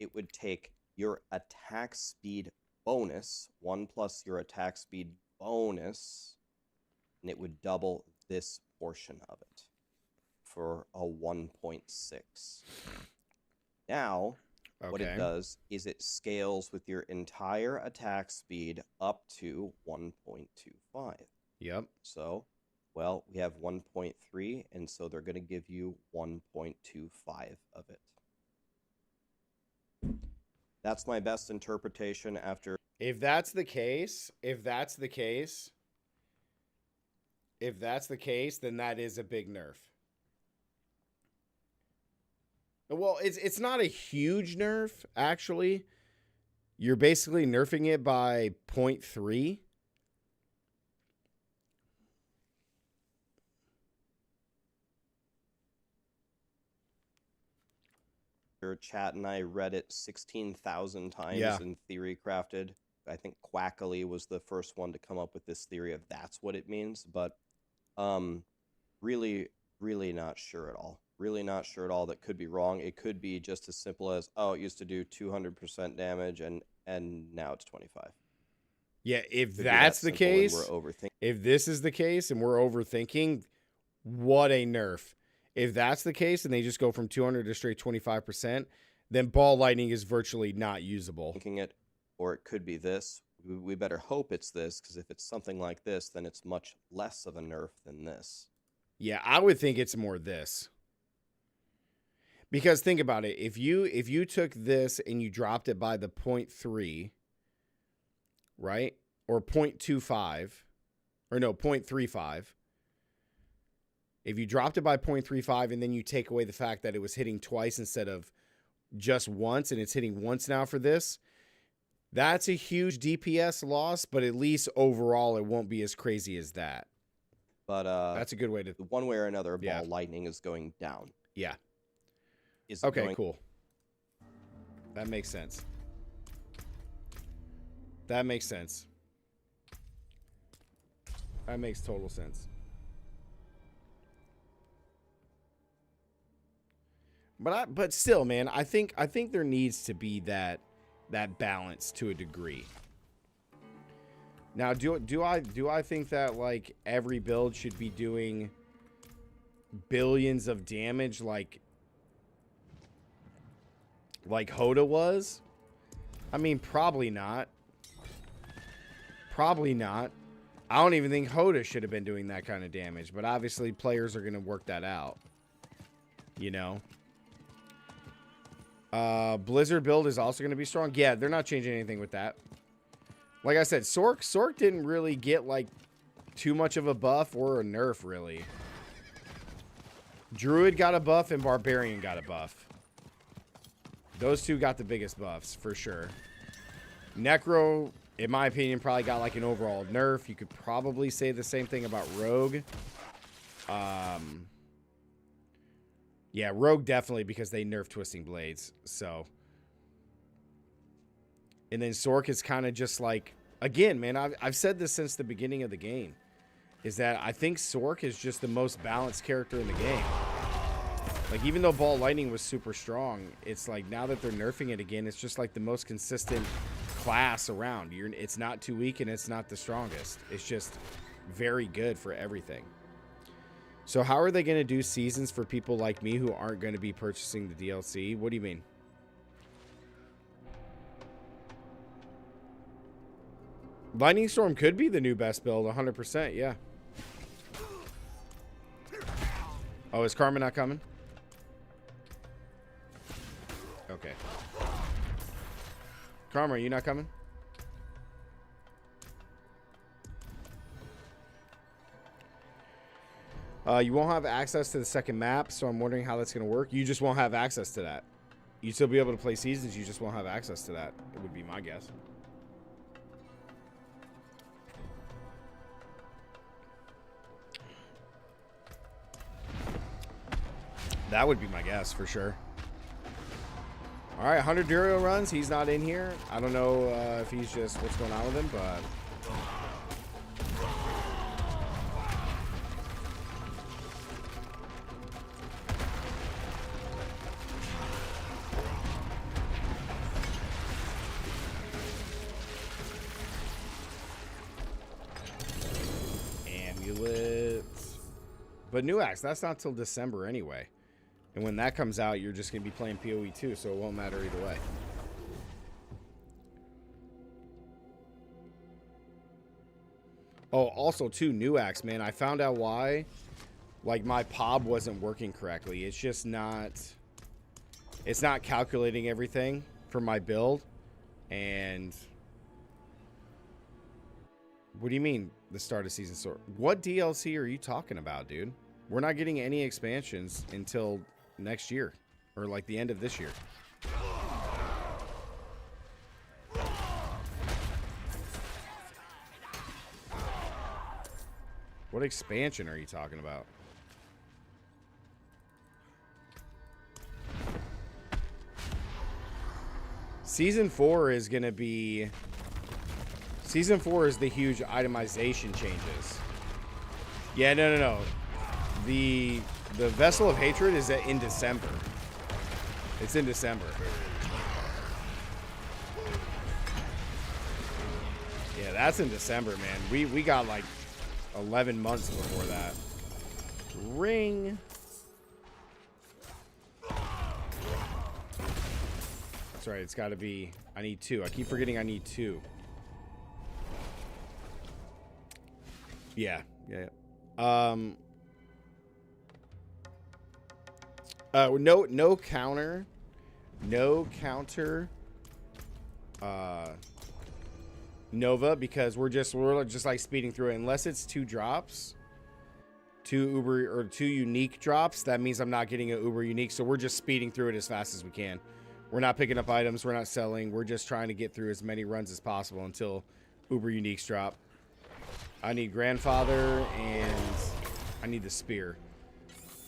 it would take your attack speed bonus, 1 plus your attack speed bonus, and it would double this portion of it for a 1.6. Now, what it does is it scales with your entire attack speed up to 1.25. Yep. So, well, we have 1.3, and so they're going to give you 1.25 of it. That's my best interpretation after... If that's the case, then that is a big nerf. Well, it's not a huge nerf, actually. You're basically nerfing it by 0.3. Your chat and I read it 16,000 times in Theorycrafted. I think Quackily was the first one to come up with this theory of that's what it means, but really not sure at all. Really not sure at all. That could be wrong. It could be just as simple as, oh, it used to do 200% damage and now it's 25. Yeah, if that's the case, if this is the case and we're overthinking, what a nerf. If that's the case and they just go from 200 to straight 25%, then ball lightning is virtually not usable. Thinking it, or it could be this. We better hope it's this, because if it's something like this, then it's much less of a nerf than this. Yeah, I would think it's more this. Because think about it, if you took this and you dropped it by the 0.3, right? Or 0.25, or no, 0.35. If you dropped it by 0.35 and then you take away the fact that it was hitting twice instead of just once, and it's hitting once now for this, that's a huge DPS loss, but at least overall it won't be as crazy as that. But that's a good way to... One way or another, ball lightning is going down. Yeah. Is okay, cool. That makes sense. That makes sense. That makes total sense. But still, man, I think there needs to be that balance to a degree. Now, do I think that like every build should be doing billions of damage like Hoda was? I mean, probably not. Probably not. I don't even think Hoda should have been doing that kind of damage, but obviously players are going to work that out. You know? Blizzard build is also going to be strong. Yeah, they're not changing anything with that. Like I said, Sork didn't really get, like, too much of a buff or a nerf, really. Druid got a buff and Barbarian got a buff. Those two got the biggest buffs, for sure. Necro, in my opinion, probably got, like, an overall nerf. You could probably say the same thing about Rogue. Yeah, Rogue definitely, because they nerfed Twisting Blades, so... And then Sork is kind of just like, again, man, I've said this since the beginning of the game, is that I think Sork is just the most balanced character in the game. Like, even though Ball Lightning was super strong, it's like now that they're nerfing it again, it's just like the most consistent class around. It's not too weak and it's not the strongest. It's just very good for everything. So how are they going to do seasons for people like me who aren't going to be purchasing the DLC? What do you mean? Lightning Storm could be the new best build, 100%, yeah. Oh, is Karma not coming? Okay. Karma, are you not coming? You won't have access to the second map, so I'm wondering how that's going to work. You just won't have access to that. You'd still be able to play seasons, you just won't have access to that. It would be my guess. That would be my guess, for sure. All right, 100 Duriel runs. He's not in here. I don't know if he's just what's going on with him, but... Amulets. But New Axe, that's not till December anyway. And when that comes out, you're just going to be playing PoE too, so it won't matter either way. Oh, also too, New Axe, man. I found out why, like, my POB wasn't working correctly. It's just not... It's not calculating everything for my build. And... What do you mean, the start of season sort? What DLC are you talking about, dude? We're not getting any expansions until... next year, or like the end of this year. What expansion are you talking about? Season 4 is going to be... Season 4 is the huge itemization changes. Yeah, no. The Vessel of Hatred is in December. It's in December. Yeah, that's in December, man. We got like 11 months before that. Ring. That's right, it's got to be... I need 2. I keep forgetting I need 2. Yeah. No counter. Nova, because we're just like speeding through it. Unless it's 2 drops, 2 Uber or 2 unique drops, that means I'm not getting an Uber unique. So we're just speeding through it as fast as we can. We're not picking up items. We're not selling. We're just trying to get through as many runs as possible until Uber uniques drop. I need Grandfather and I need the Spear.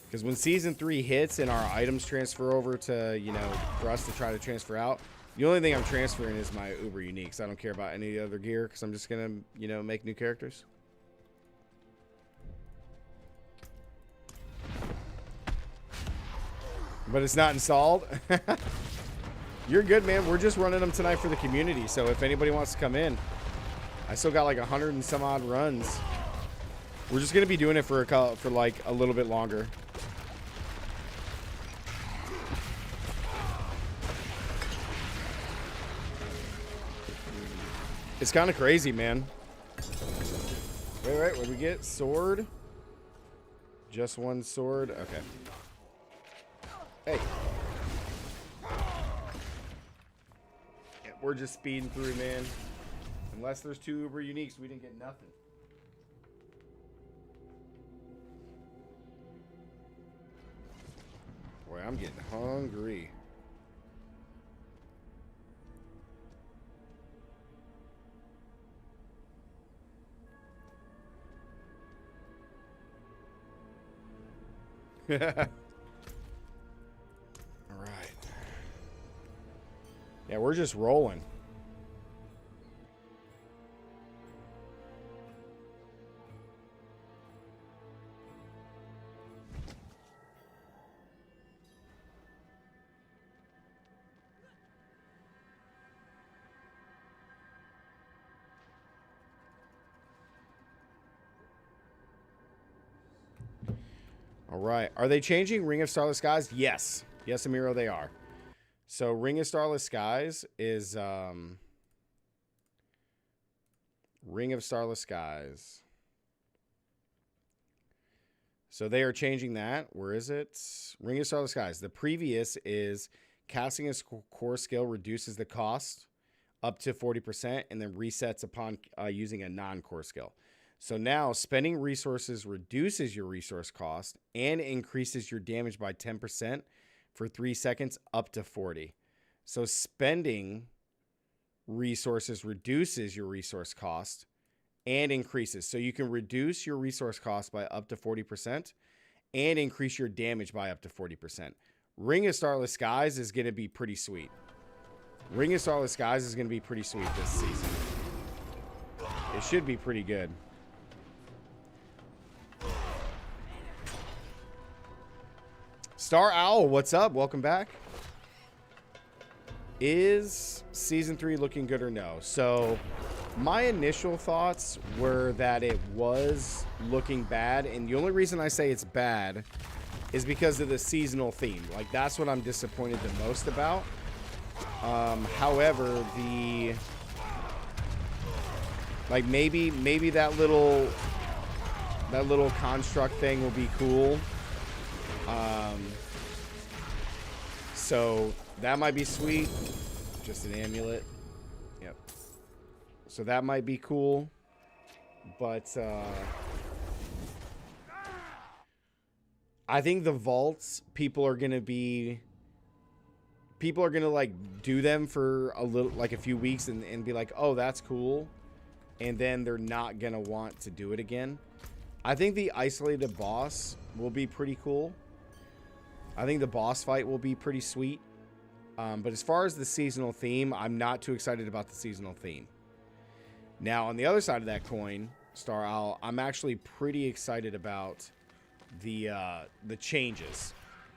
Because when Season 3 hits and our items transfer over to, you know, for us to try to transfer out, the only thing I'm transferring is my Uber Uniques. I don't care about any other gear because I'm just going to, you know, make new characters. But it's not installed. You're good, man. We're just running them tonight for the community. So if anybody wants to come in, I still got like 100 and some odd runs. We're just going to be doing it for like a little bit longer. It's kind of crazy, man. Wait, what do we get? Sword? Just one sword? Okay. Hey. Yeah, we're just speeding through, man. Unless there's 2 Uber uniques, we didn't get nothing. Boy, I'm getting hungry. All right. Yeah, we're just rolling. All right. Are they changing Ring of Starless Skies? Yes. Yes, Amiro, they are. So Ring of Starless Skies is Ring of Starless Skies. So they are changing that. Where is it? Ring of Starless Skies. The previous is casting a core skill reduces the cost up to 40% and then resets upon using a non-core skill. So now spending resources reduces your resource cost and increases your damage by 10% for 3 seconds up to 40. So spending resources reduces your resource cost and increases. So you can reduce your resource cost by up to 40% and increase your damage by up to 40%. Ring of Starless Skies is going to be pretty sweet. Ring of Starless Skies is going to be pretty sweet this season. It should be pretty good. Star Owl, what's up? Welcome back. Is Season 3 looking good or no? So, my initial thoughts were that it was looking bad. And the only reason I say it's bad is because of the seasonal theme. Like, that's what I'm disappointed the most about. However, maybe that little construct thing will be cool. So that might be sweet. Just an amulet. Yep. So that might be cool. But I think the vaults, people are gonna like do them for a few weeks and be like, oh, that's cool. And then they're not gonna want to do it again. I think the isolated boss will be pretty cool. I think the boss fight will be pretty sweet. But as far as the seasonal theme, I'm not too excited about the seasonal theme. Now, on the other side of that coin, Star Owl, I'm actually pretty excited about the changes.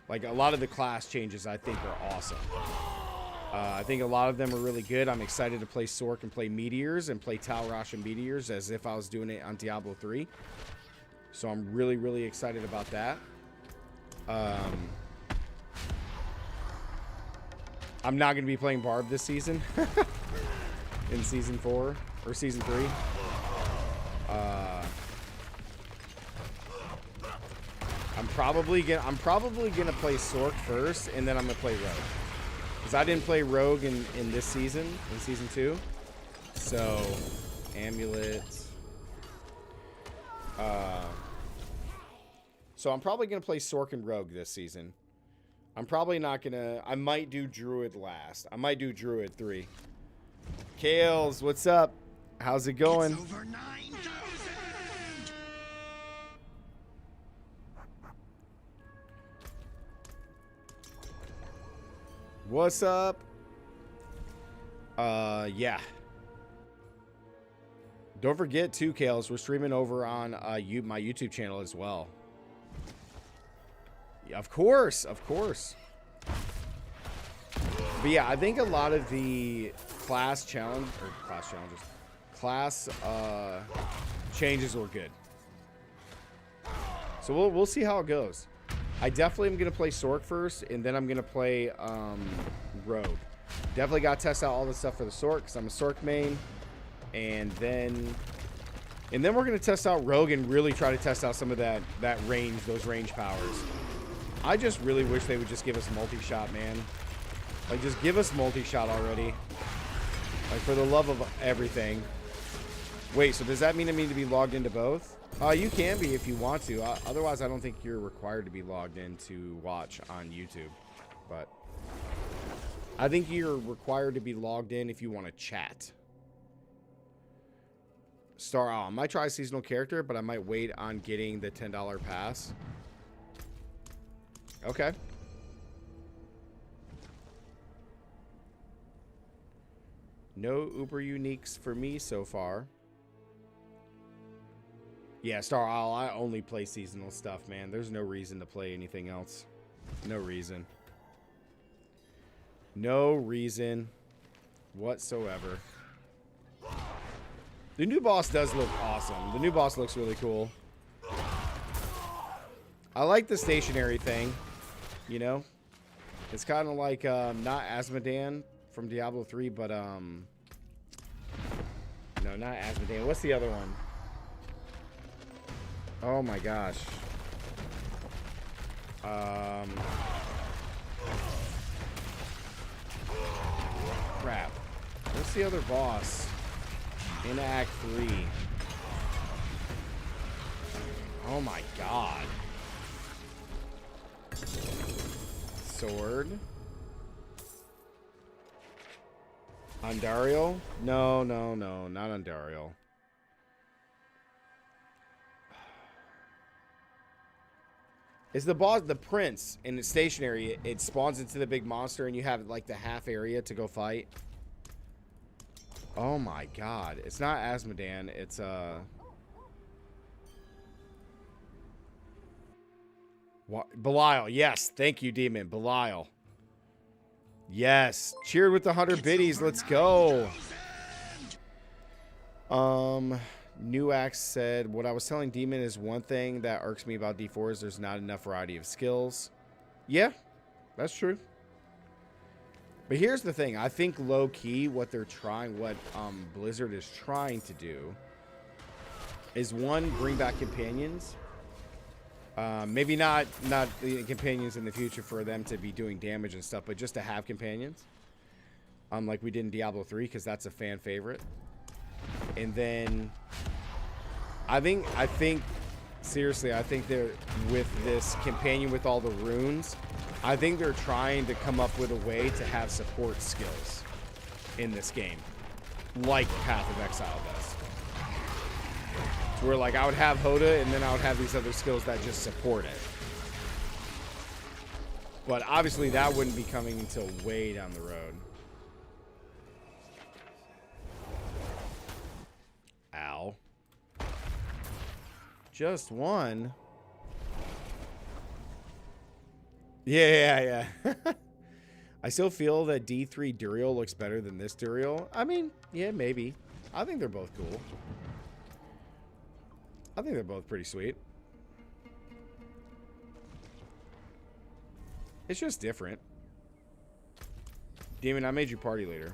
Like, a lot of the class changes I think are awesome. I think a lot of them are really good. I'm excited to play Sork and play Meteors and play Talrosh and Meteors as if I was doing it on Diablo 3. So I'm really, really excited about that. I'm not going to be playing Barb this season. In Season 4 or Season 3. I'm probably gonna play Sork first, and then I'm gonna play Rogue. Because I didn't play Rogue in this season, in Season 2. So, Amulet. So I'm probably gonna play Sork and Rogue this season. I'm probably not gonna. I might do Druid last. I might do Druid 3. Kales, what's up? How's it going? It's over 9,000! What's up? Yeah. Don't forget too, Kales, we're streaming over on my YouTube channel as well. Yeah, of course, of course. But yeah, I think a lot of the class changes were good. So we'll see how it goes. I definitely am gonna play Sork first, and then I'm gonna play Rogue. Definitely gotta test out all the stuff for the Sork because I'm a Sork main, and then And then we're going to test out Rogue and really try to test out some of that range, those range powers. I just really wish they would just give us multi-shot, man. Like, just give us multi-shot already. Like, for the love of everything. Wait, so does that mean I need to be logged into both? You can be if you want to. Otherwise, I don't think you're required to be logged in to watch on YouTube. But I think you're required to be logged in if you want to chat. Star Owl. I might try a seasonal character, but I might wait on getting the $10 pass. Okay. No Uber uniques for me so far. Yeah, Star Owl, I only play seasonal stuff, man. There's no reason to play anything else. No reason. No reason whatsoever. The new boss does look awesome. The new boss looks really cool. I like the stationary thing, you know? It's kind of like, not Asmodan from Diablo 3, but, no, not Asmodan. What's the other one? Oh my gosh. Crap. What's the other boss in Act 3? Oh my god. Sword. Ondariel? No, no, no, not Ondariel. Is the boss the prince in the stationary? It spawns into the big monster and you have like the half area to go fight. Oh my god. It's not Asmodan, it's what? Belial. Yes, thank you, Demon. Belial. Yes. Cheered with the 100 biddies. Let's go. Newax said, what I was telling Demon is one thing that irks me about D4 is there's not enough variety of skills. Yeah, that's true. But here's the thing. I think low-key what they're trying, what Blizzard is trying to do is, one, bring back companions. Maybe not the companions in the future for them to be doing damage and stuff, but just to have companions. Like we did in Diablo 3, because that's a fan favorite. And then I think seriously, I think they're, with this companion with all the runes, I think they're trying to come up with a way to have support skills in this game, like Path of Exile does. To where, like, I would have Hoda and then I would have these other skills that just support it. But obviously that wouldn't be coming until way down the road. Ow. Just one. Yeah. I still feel that D3 Duriel looks better than this Duriel. I mean, yeah, maybe. I think they're both cool. I think they're both pretty sweet. It's just different. Demon, I made you party leader.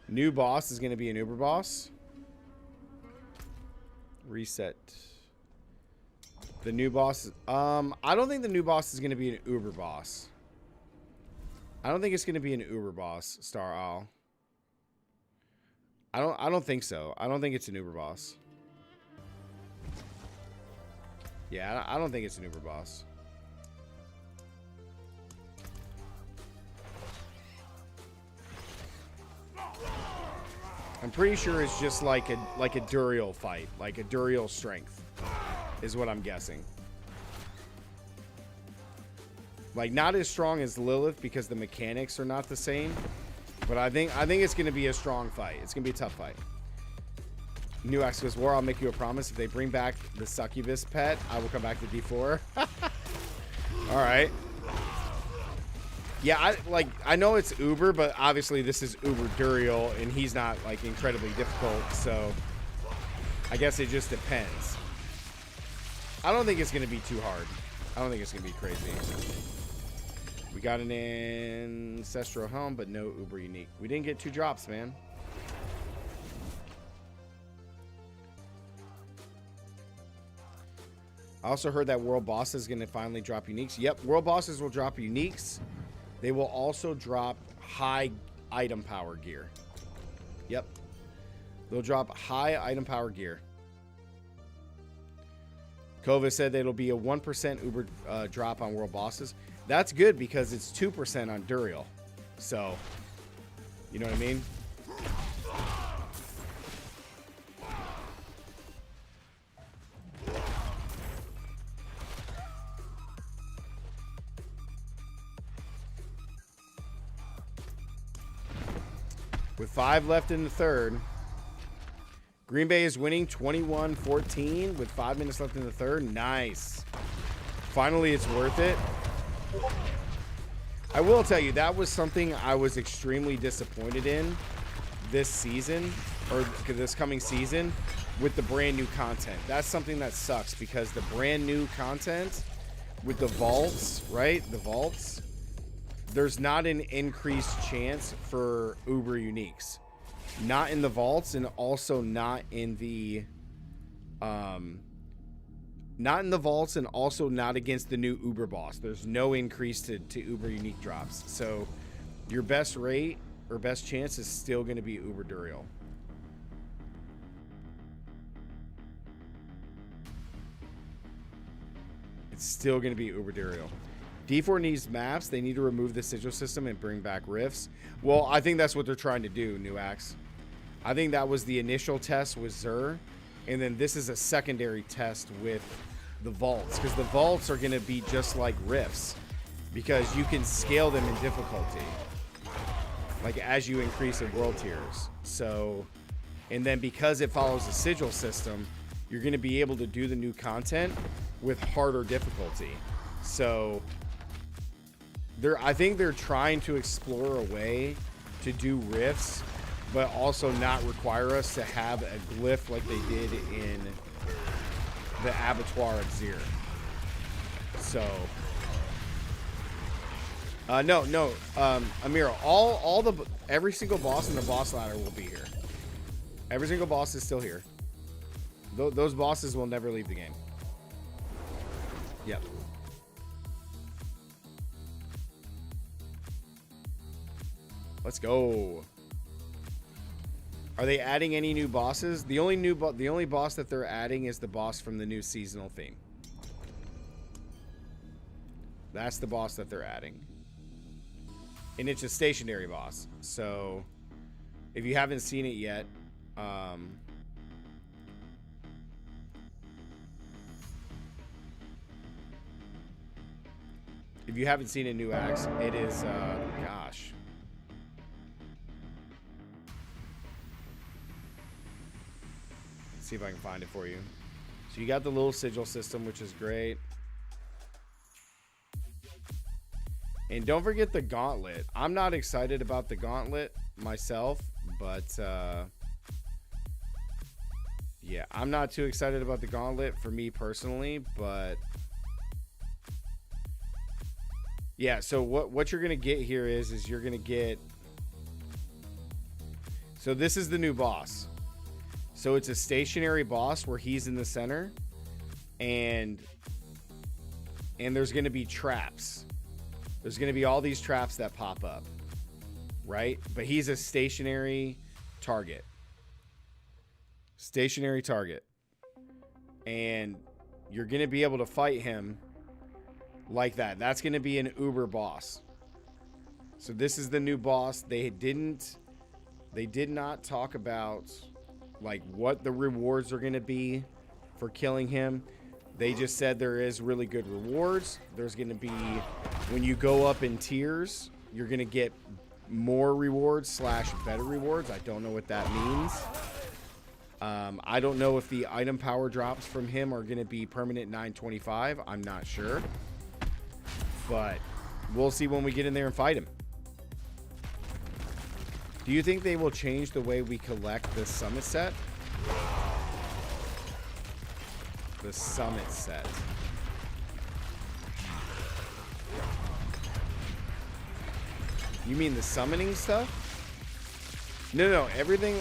New boss is going to be an Uber boss. Reset. The new boss. I don't think the new boss is going to be an Uber boss. I don't think it's going to be an Uber boss, Star Owl. I don't think so. I don't think it's an Uber boss. Yeah, I don't think it's an Uber boss. I'm pretty sure it's just like a Duriel fight, like a Duriel strength, is what I'm guessing. Like, not as strong as Lilith because the mechanics are not the same, But I think it's going to be a strong fight. It's going to be a tough fight. New Axe goes, War, I'll make you a promise. If they bring back the succubus pet, I will come back to D4. All right. Yeah, I know it's Uber, but obviously this is Uber Duriel, and he's not like incredibly difficult, so I guess it just depends. I don't think it's going to be too hard. I don't think it's going to be crazy. We got an Ancestral Helm, but no Uber Unique. We didn't get 2 drops, man. I also heard that World Boss is going to finally drop uniques. Yep, World Bosses will drop uniques. They will also drop high item power gear. Yep. They'll drop high item power gear. Kova said that it'll be a 1% Uber drop on World Bosses. That's good because it's 2% on Duriel. So, you know what I mean? With 5 left in the third, Green Bay is winning 21-14 with 5 minutes left in the third. Nice. Finally, it's worth it. I will tell you, that was something I was extremely disappointed in this season, or this coming season, with the brand new content. That's something that sucks because the brand new content with the vaults, right? The vaults. There's not an increased chance for Uber uniques. Not in the vaults, and also not in the vaults, and also not against the new Uber boss. There's no increase to Uber unique drops. So your best rate or best chance is still going to be Uber Duriel. It's still going to be Uber Duriel. D4 needs maps. They need to remove the sigil system and bring back rifts. Well, I think that's what they're trying to do, New Axe. I think that was the initial test with Xur, and then this is a secondary test with the vaults, because the vaults are going to be just like rifts, because you can scale them in difficulty, like as you increase in world tiers. So, and then because it follows the sigil system, you're going to be able to do the new content with harder difficulty. So I think they're trying to explore a way to do rifts, but also not require us to have a glyph like they did in the Abattoir of Xur. So, Amira, every single boss in the boss ladder will be here. Every single boss is still here. Those bosses will never leave the game. Yep. Let's go. Are they adding any new bosses? The only boss that they're adding is the boss from the new seasonal theme. That's the boss that they're adding. And it's a stationary boss. So if you haven't seen it yet, if you haven't seen a New Axe, it is gosh. See if I can find it for you. So you got the little sigil system, which is great. And don't forget the Gauntlet. I'm not excited about the Gauntlet myself, but yeah, I'm not too excited about the Gauntlet for me personally, but yeah, so what you're going to get here is you're going to get, so this is the new boss. So it's a stationary boss where he's in the center, and there's going to be traps. There's going to be all these traps that pop up, right? But he's a stationary target. Stationary target. And you're going to be able to fight him like that. That's going to be an Uber boss. So this is the new boss. They did not talk about like what the rewards are going to be for killing him. They just said there is really good rewards. There's going to be, when you go up in tiers, you're going to get more rewards slash better rewards. I don't know what that means. I don't know if the item power drops from him are going to be permanent 925. I'm not sure. But we'll see when we get in there and fight him. Do you think they will change the way we collect the summit set? The summit set. You mean the summoning stuff? No, everything,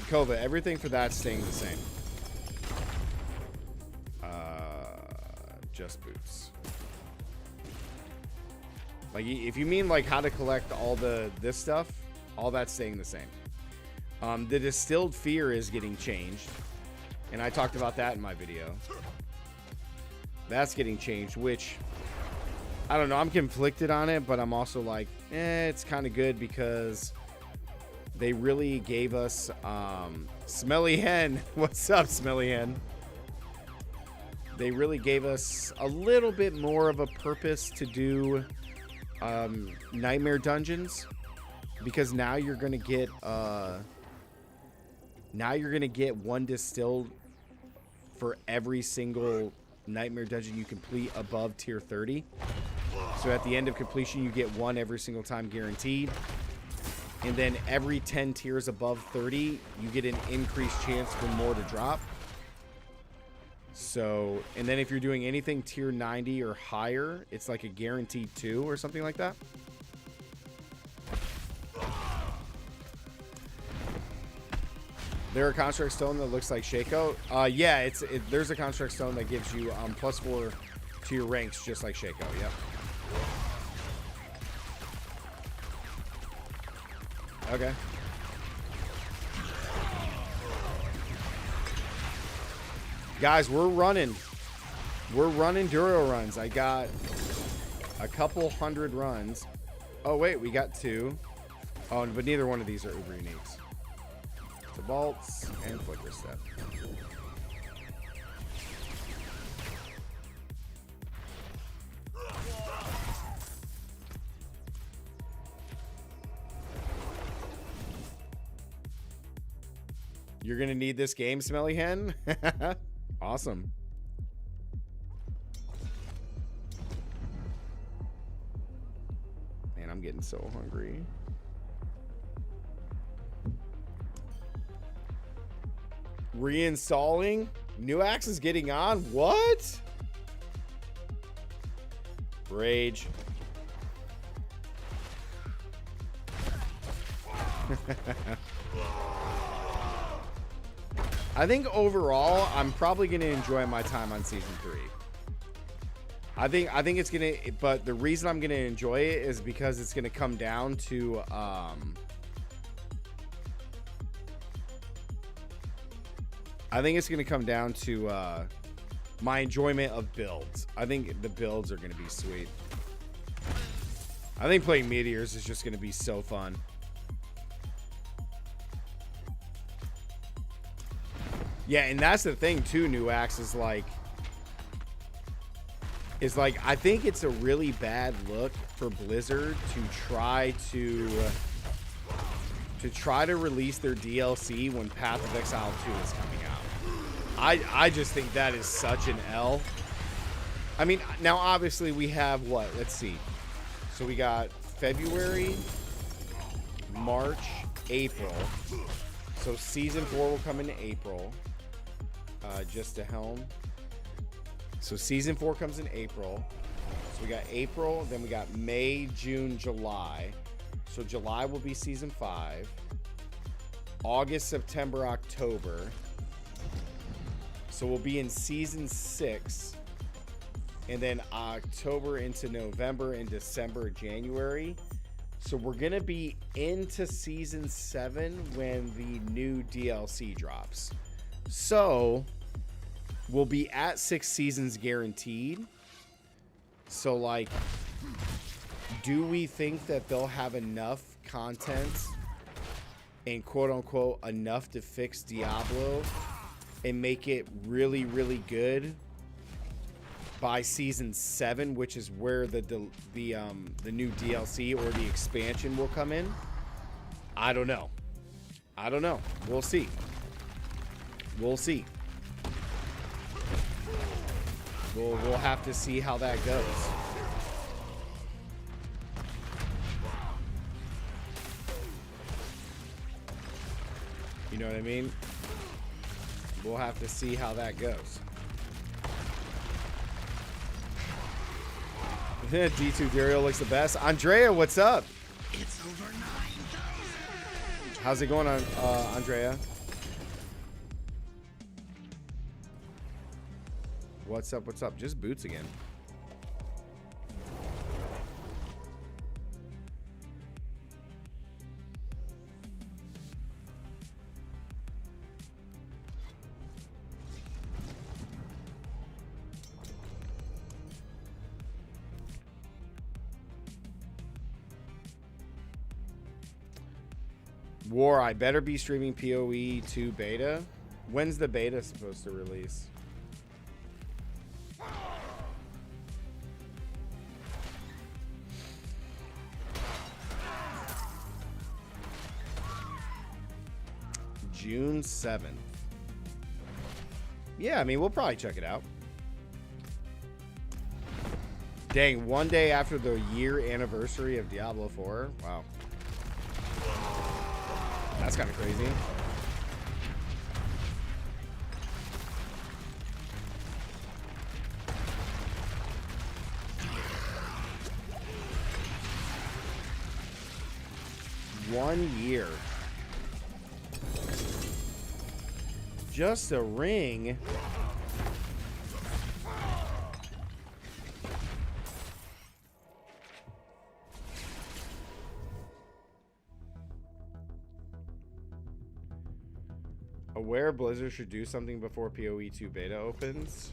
Kova, everything for that's staying the same. Just boots. Like, if you mean like how to collect all this stuff, all that's staying the same. The distilled fear is getting changed, and I talked about that in my video. That's getting changed, which I don't know. I'm conflicted on it, but I'm also like, it's kind of good because they really gave us Smelly Hen. What's up, Smelly Hen? They really gave us a little bit more of a purpose to do nightmare dungeons, because now you're gonna get one distilled for every single nightmare dungeon you complete above tier 30. So at the end of completion, you get one every single time guaranteed. And then every 10 tiers above 30, you get an increased chance for more to drop. So, and then if you're doing anything tier 90 or higher, it's like a guaranteed 2 or something like that. There a construct stone that looks like Shako? Yeah, there's a construct stone that gives you +4 to your ranks, just like Shako. Yep. Okay. Guys, we're running Duriel runs. I got a couple hundred runs. Oh wait, we got 2. Oh, but neither one of these are uber uniques. The vaults and flicker step. You're gonna need this game, Smelly Hen. Awesome. Man, I'm getting so hungry. Reinstalling? New Axe is getting on? What? Rage. I think overall, I'm probably going to enjoy my time on season 3. I think it's going to, but the reason I'm going to enjoy it is because it's going to come down to, I think it's going to come down to my enjoyment of builds. I think the builds are going to be sweet. I think playing Meteors is just going to be so fun. Yeah, and that's the thing too, New Axe, is like I think it's a really bad look for Blizzard to try to release their DLC when Path of Exile 2 is coming out. I just think that is such an L. I mean, now obviously we have what? Let's see. So we got February, March, April. So season 4 will come in April. Just a helm. So season 4 comes in April. So we got April, then we got May, June, July. So July will be season 5. August, September, October. So we'll be in season 6. And then October into November and December, January. So we're going to be into season 7 when the new DLC drops. So we'll be at 6 seasons guaranteed. So like, do we think that they'll have enough content and quote unquote enough to fix Diablo and make it really, really good by season 7, which is where the new DLC or the expansion will come in? I don't know. I don't know. We'll see. We'll see. We'll have to see how that goes. You know what I mean? We'll have to see how that goes. D2 Duriel looks the best. Andrea, what's up? It's over 9,000. How's it going on, Andrea? What's up? What's up? Just boots again. War, I better be streaming PoE 2 beta. When's the beta supposed to release? June 7th. Yeah, I mean, we'll probably check it out. Dang, one day after the year anniversary of Diablo 4. Wow. That's kind of crazy. One year. Just a ring. Aware Blizzard should do something before PoE 2 beta opens.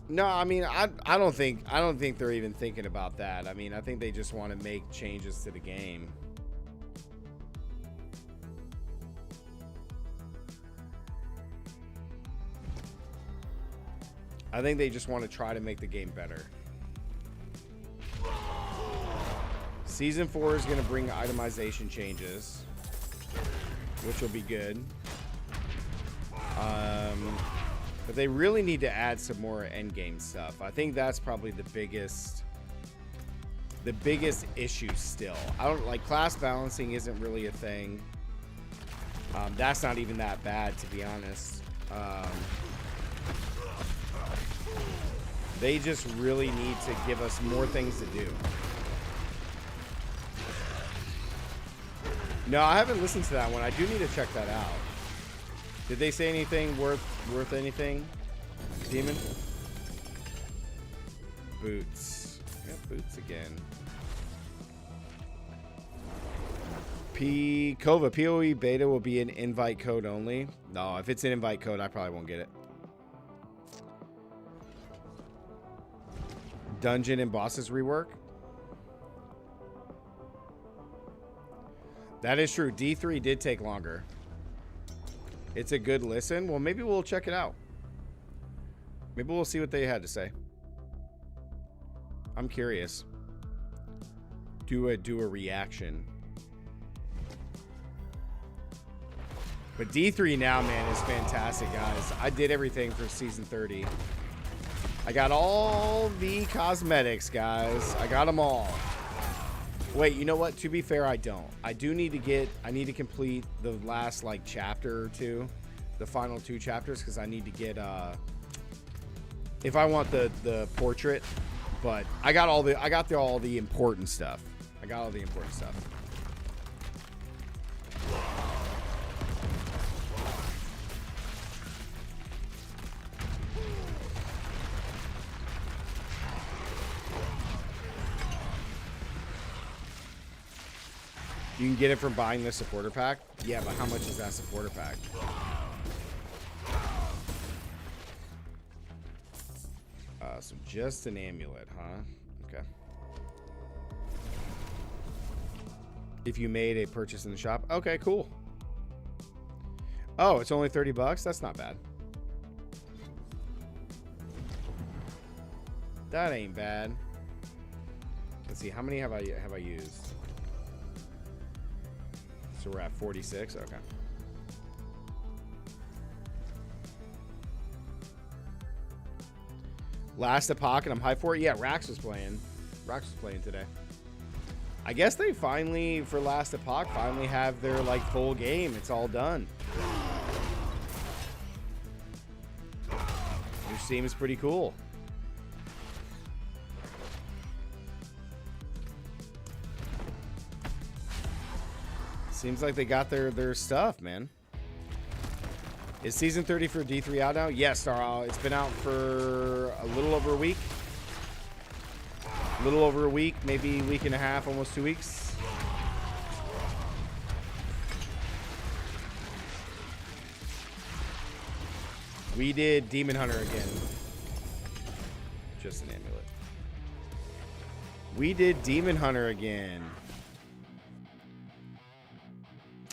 No, I mean, I don't think they're even thinking about that. I mean, I think they just want to make changes to the game. I think they just want to try to make the game better. Season 4 is going to bring itemization changes, which will be good. But they really need to add some more endgame stuff. I think that's probably the biggest issue still. I don't like class balancing isn't really a thing. That's not even that bad, to be honest. They just really need to give us more things to do. No, I haven't listened to that one. I do need to check that out. Did they say anything worth anything? Demon? Boots. Yeah, boots again. Kova, PoE beta will be an invite code only. No, if it's an invite code, I probably won't get it. Dungeon and bosses rework. That is true. D3 did take longer. It's a good listen. Well, maybe we'll check it out. Maybe we'll see what they had to say. I'm curious. Do a reaction. But D3 now, man, is fantastic, guys. I did everything for season 30. I got all the cosmetics, guys. I got them all. Wait, you know what? To be fair, I don't. I need to complete the last like chapter or two, the final 2 chapters, because I need to get if I want the portrait. But I got all the important stuff. I got all the important stuff. You can get it from buying the supporter pack? Yeah, but how much is that supporter pack? So just an amulet, huh? Okay. If you made a purchase in the shop. Okay, cool. Oh, it's only 30 bucks? That's not bad. That ain't bad. Let's see, how many have I used? So we're at 46. Okay. Last Epoch, and I'm hyped for it. Yeah, Rax was playing. Rax was playing today. I guess they finally, for Last Epoch, finally have their like full game. It's all done. Which seems pretty cool. Seems like they got their stuff, man. Is season 30 for D3 out now? Yes, it's been out for a little over a week. A little over a week, maybe a week and a half, almost 2 weeks. We did Demon Hunter again. Just an amulet. We did Demon Hunter again.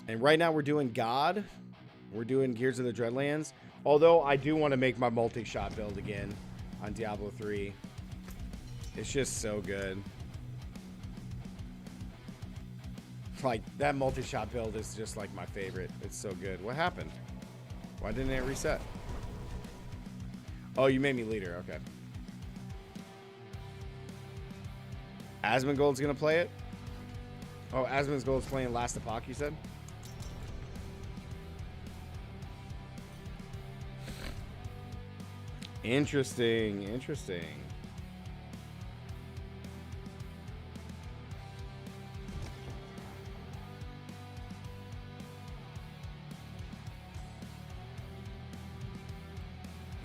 And right now we're doing God. We're doing Gears of the Dreadlands. Although I do want to make my multi-shot build again on Diablo 3. It's just so good. Like, that multi-shot build is just like my favorite. It's so good. What happened? Why didn't it reset? Oh, you made me leader. Okay. Asmongold's going to play it? Oh, Asmongold's playing Last Epoch, you said? Interesting, interesting.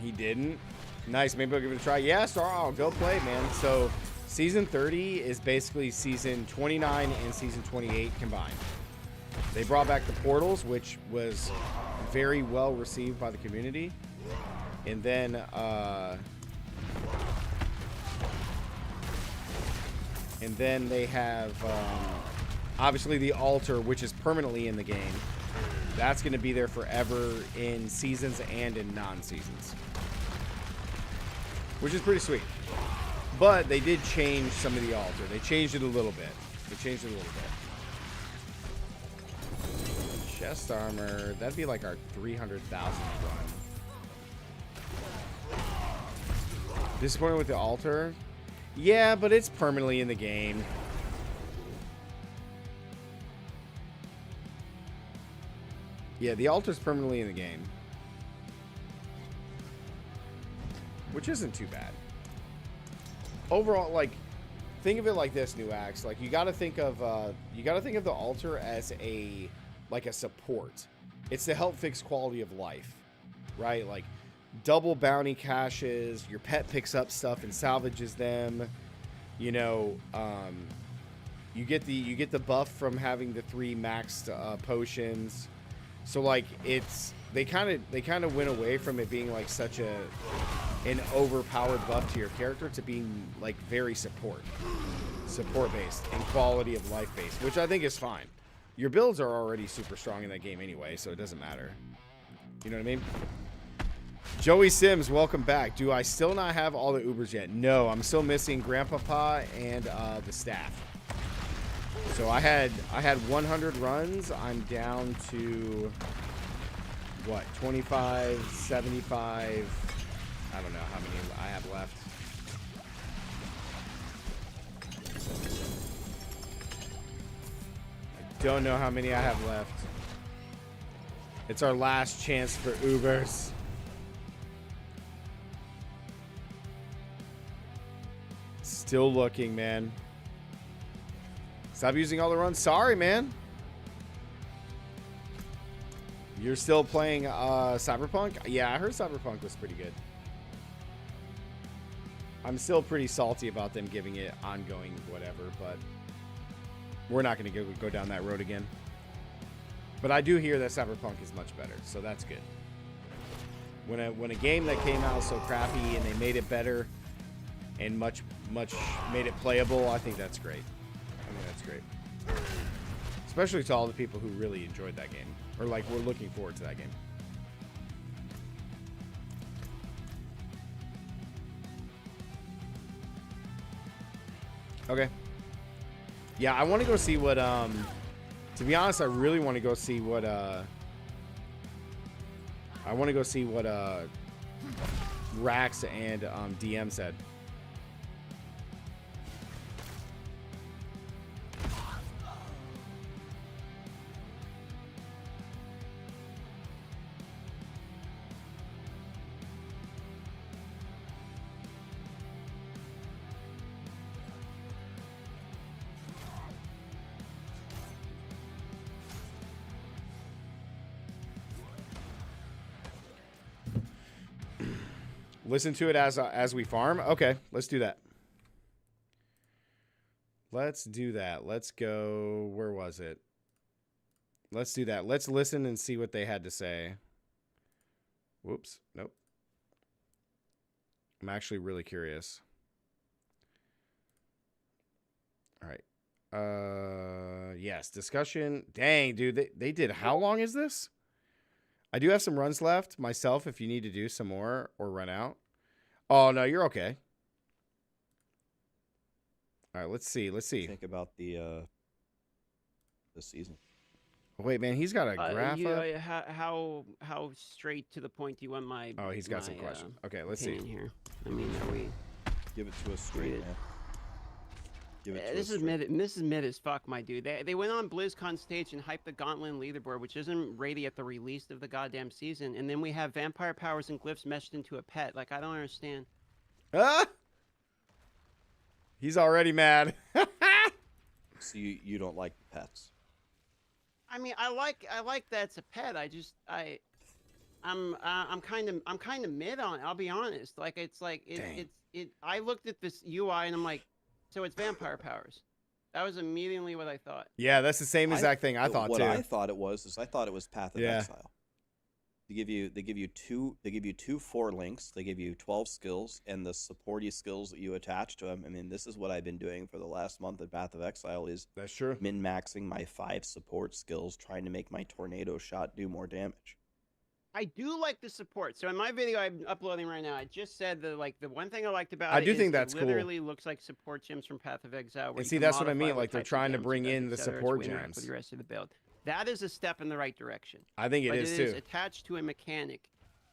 He didn't? Nice, maybe I'll give it a try. Yeah, I'll go play, man. So, season 30 is basically season 29 and season 28 combined. They brought back the portals, which was very well received by the community. And then, they have, obviously the altar, which is permanently in the game. That's going to be there forever in seasons and in non-seasons. Which is pretty sweet. But they did change some of the altar. They changed it a little bit. Chest armor. That'd be like our 300,000 run. Disappointed with the altar? Yeah, but it's permanently in the game. Yeah, the altar's permanently in the game. Which isn't too bad. Overall, like, think of it like this, New Axe. Like, you gotta think of the altar as a support. It's to help fix quality of life, right? Like, double bounty caches, your pet picks up stuff and salvages them. You know, you get the buff from having the 3 maxed potions. So like they kind of went away from it being like such an overpowered buff to your character to being like very support based and quality of life based, which I think is fine. Your builds are already super strong in that game anyway, so it doesn't matter. You know what I mean? Joey Sims, welcome back. Do I still not have all the UBERS yet? No, I'm still missing Grandpapa and the staff. So I had 100 runs. I'm down to what, 25, 75. I don't know how many I have left. I don't know how many I have left. It's our last chance for UBERS. Still looking, man. Stop using all the runs. Sorry, man. You're still playing Cyberpunk? Yeah, I heard Cyberpunk was pretty good. I'm still pretty salty about them giving it ongoing whatever, but we're not going to go down that road again. But I do hear that Cyberpunk is much better, so that's good. When a game that came out so crappy and they made it better and much made it playable, I think that's great. I think that's great. Especially to all the people who really enjoyed that game. Or like, we're looking forward to that game. Okay. Yeah, I want to go see what to be honest, I really want to go see what Rax and DM said. Listen to it as we farm. Okay, let's do that. Let's do that. Let's go. Where was it? Let's do that. Let's listen and see what they had to say. Whoops. Nope. I'm actually really curious. All right. Yes, discussion. Dang, dude. They did. How long is this? I do have some runs left myself if you need to do some more or run out. Oh, no, you're okay. All right, let's see. Let's see. Think about the season. Wait, man, he's got a graph up. How straight to the point do you want my? Oh, he's got some questions. Okay, let's see. Here. I mean, are we? Give it to us straight, man. Give it to This is mid as fuck, my dude. They went on BlizzCon stage and hyped the Gauntlet leaderboard, which isn't ready at the release of the goddamn season, and then we have vampire powers and glyphs meshed into a pet. Like, I don't understand. Ah! He's already mad. So you don't like the pets? I mean, I like that it's a pet. I'm kind of mid on it. I'll be honest. Like, it's like I looked at this UI and I'm like, so it's vampire powers. That was immediately what I thought. Yeah, that's the same exact thing I thought too. What I thought it was Path of Exile. They give you two 4 links. They give you 12 skills and the supporty skills that you attach to them. I mean, this is what I've been doing for the last month at Path of Exile. That's true. Min-maxing my 5 support skills, trying to make my tornado shot do more damage. I do like the support. So in my video I'm uploading right now, I just said that, like, the one thing I liked about I do think that's it cool. Literally looks like support gems from Path of Exile. And see, that's what I mean. Like, they're trying to bring in the support gems with the rest of the build. That is a step in the right direction. I think it is too. It is attached to a mechanic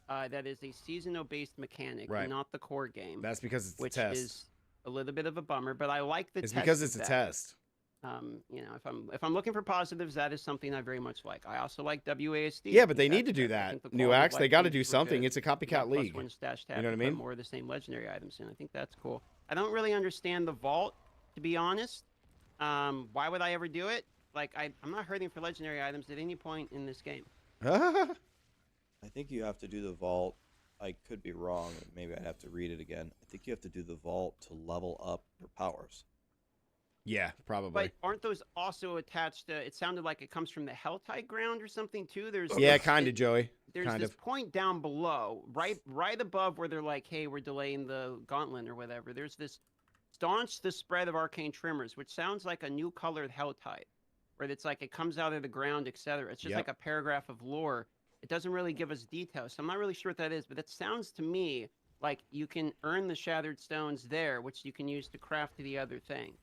that is a seasonal-based mechanic, not the core game. That's because it's a test. Which is a little bit of a bummer, but I like the test. It's because it's a test. You know, if I'm looking for positives, that is something I very much like. I also like WASD. Yeah, but they need to do that. New Axe, they got to do something. It's a copycat league. You know what I mean? More of the same legendary items, and I think that's cool. I don't really understand the vault, to be honest. Why would I ever do it? Like, I'm not hurting for legendary items at any point in this game. I think you have to do the vault. I could be wrong. Maybe I'd have to read it again. I think you have to do the vault to level up your powers. Yeah, probably. But aren't those also attached to? It sounded like it comes from the Helltide ground or something too. Yeah, kind of, Joey. There's this point down below, right above where they're like, "Hey, we're delaying the Gauntlet or whatever." There's this staunch the spread of arcane tremors, which sounds like a new colored Helltide, where it's like it comes out of the ground, etc. It's just like a paragraph of lore. It doesn't really give us details, so I'm not really sure what that is. But it sounds to me like you can earn the shattered stones there, which you can use to craft the other thing.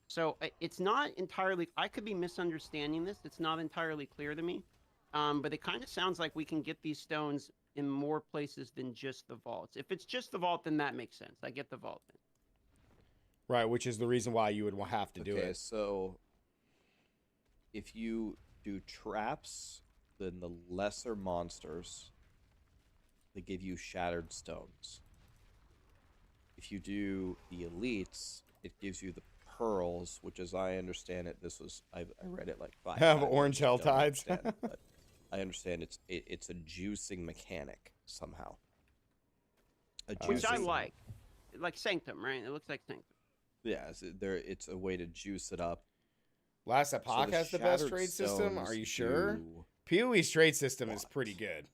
So it's not entirely, I could be misunderstanding this. It's not entirely clear to me. But it kind of sounds like we can get these stones in more places than just the vaults. If it's just the vault, then that makes sense. I get the vault then. Right, which is the reason why you would have to do it. Okay, so if you do traps, then the lesser monsters, they give you shattered stones. If you do the elites, it gives you the pearls, which, as I understand it, I read it like 5 Have times. orange hell tides. But I understand it's a juicing mechanic somehow. Which I like Sanctum, right? It looks like Sanctum. Yeah, it's a way to juice it up. Last Epoch has the best trade system. Are you sure? PoE's trade system is pretty good.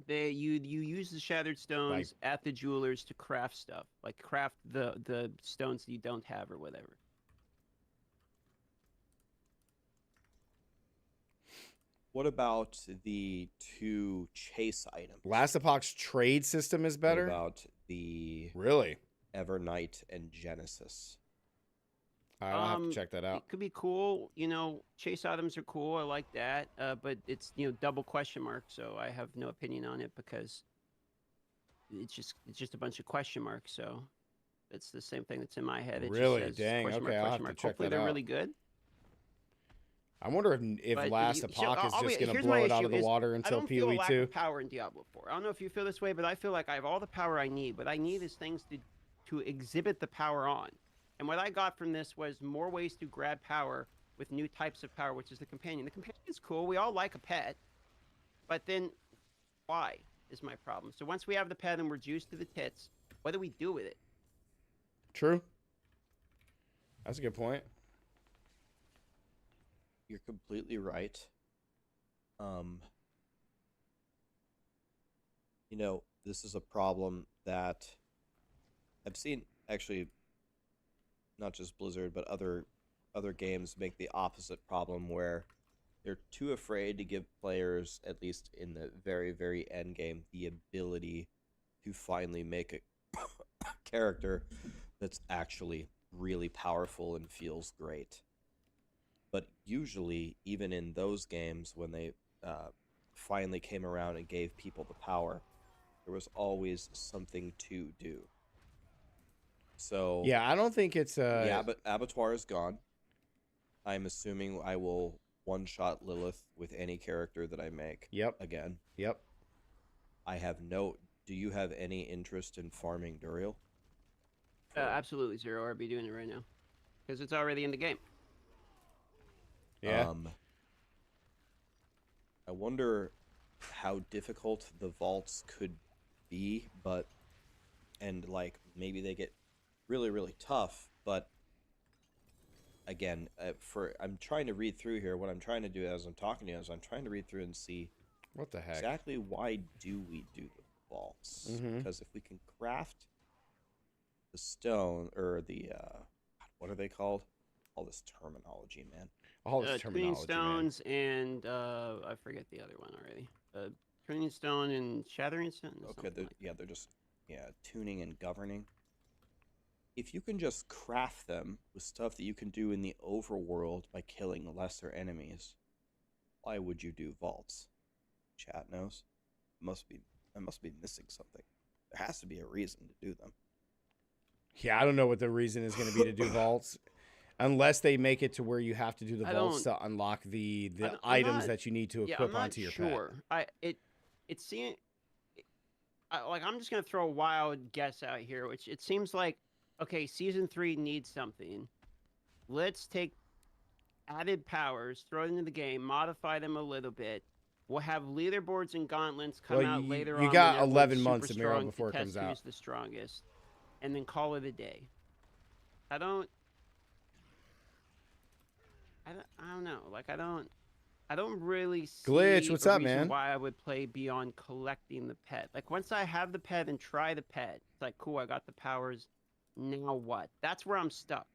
You use the shattered stones at the jewelers to craft stuff, like craft the stones that you don't have or whatever. What about the 2 chase items? Last Epoch's trade system is better. What about the Evernight and Genesis? I'll have to check that out. It could be cool. You know, chase items are cool. I like that. But it's, you know, double question mark. So I have no opinion on it because it's just a bunch of question marks. So it's the same thing that's in my head. It Really? just says Dang. question Okay, mark, I'll have question to mark. check Hopefully that they're out. really good. I wonder if But Last so Epoch is just going to here's blow my it out issue of the is water I until don't feel a PoE lack 2. of power in Diablo 4. I don't know if you feel this way, but I feel like I have all the power I need. What I need is things to exhibit the power on. And what I got from this was more ways to grab power with new types of power, which is the companion. The companion is cool. We all like a pet. But then why is my problem? So once we have the pet and we're juiced to the tits, what do we do with it? True. That's a good point. You're completely right. You know, this is a problem that I've seen actually not just Blizzard, but other games make the opposite problem where they're too afraid to give players, at least in the very, very end game, the ability to finally make a character that's actually really powerful and feels great. But usually, even in those games, when they finally came around and gave people the power, there was always something to do. So Yeah, I don't think it's yeah, but Abattoir is gone. I'm assuming I will one-shot Lilith with any character that I make. Yep. Again. Yep. I have no... Do you have any interest in farming Duriel? Absolutely zero. I'd be doing it right now because it's already in the game. Yeah. I wonder how difficult the vaults could be, and like maybe they get really, really tough. But again, I'm trying to read through here. What I'm trying to do as I'm talking to you is I'm trying to read through and see what the heck exactly why do we do the vaults? Because if we can craft the stone or the what are they called? All this terminology, man. All this Tuning terminology, stones and I forget the other one already. Tuning stone and shattering stone. Okay, they're just tuning and governing. If you can just craft them with stuff that you can do in the overworld by killing lesser enemies, why would you do vaults? Chat knows. I must be missing something. There has to be a reason to do them. Yeah, I don't know what the reason is going to be to do vaults. Unless they make it to where you have to do the vaults to unlock the items that you need to equip onto your pet. It seems like I'm just gonna throw a wild guess out here, which it seems like okay, season 3 needs something. Let's take added powers, throw it into the game, modify them a little bit. We'll have leaderboards and gauntlets come out later on. You got 11 months of Miro before it comes out. Who's the strongest, and then call it a day. I don't know. Like I don't really see Glitch, what's a up, reason man? why I would play beyond collecting the pet. Like once I have the pet and try the pet, it's like cool, I got the powers. Now what? That's where I'm stuck.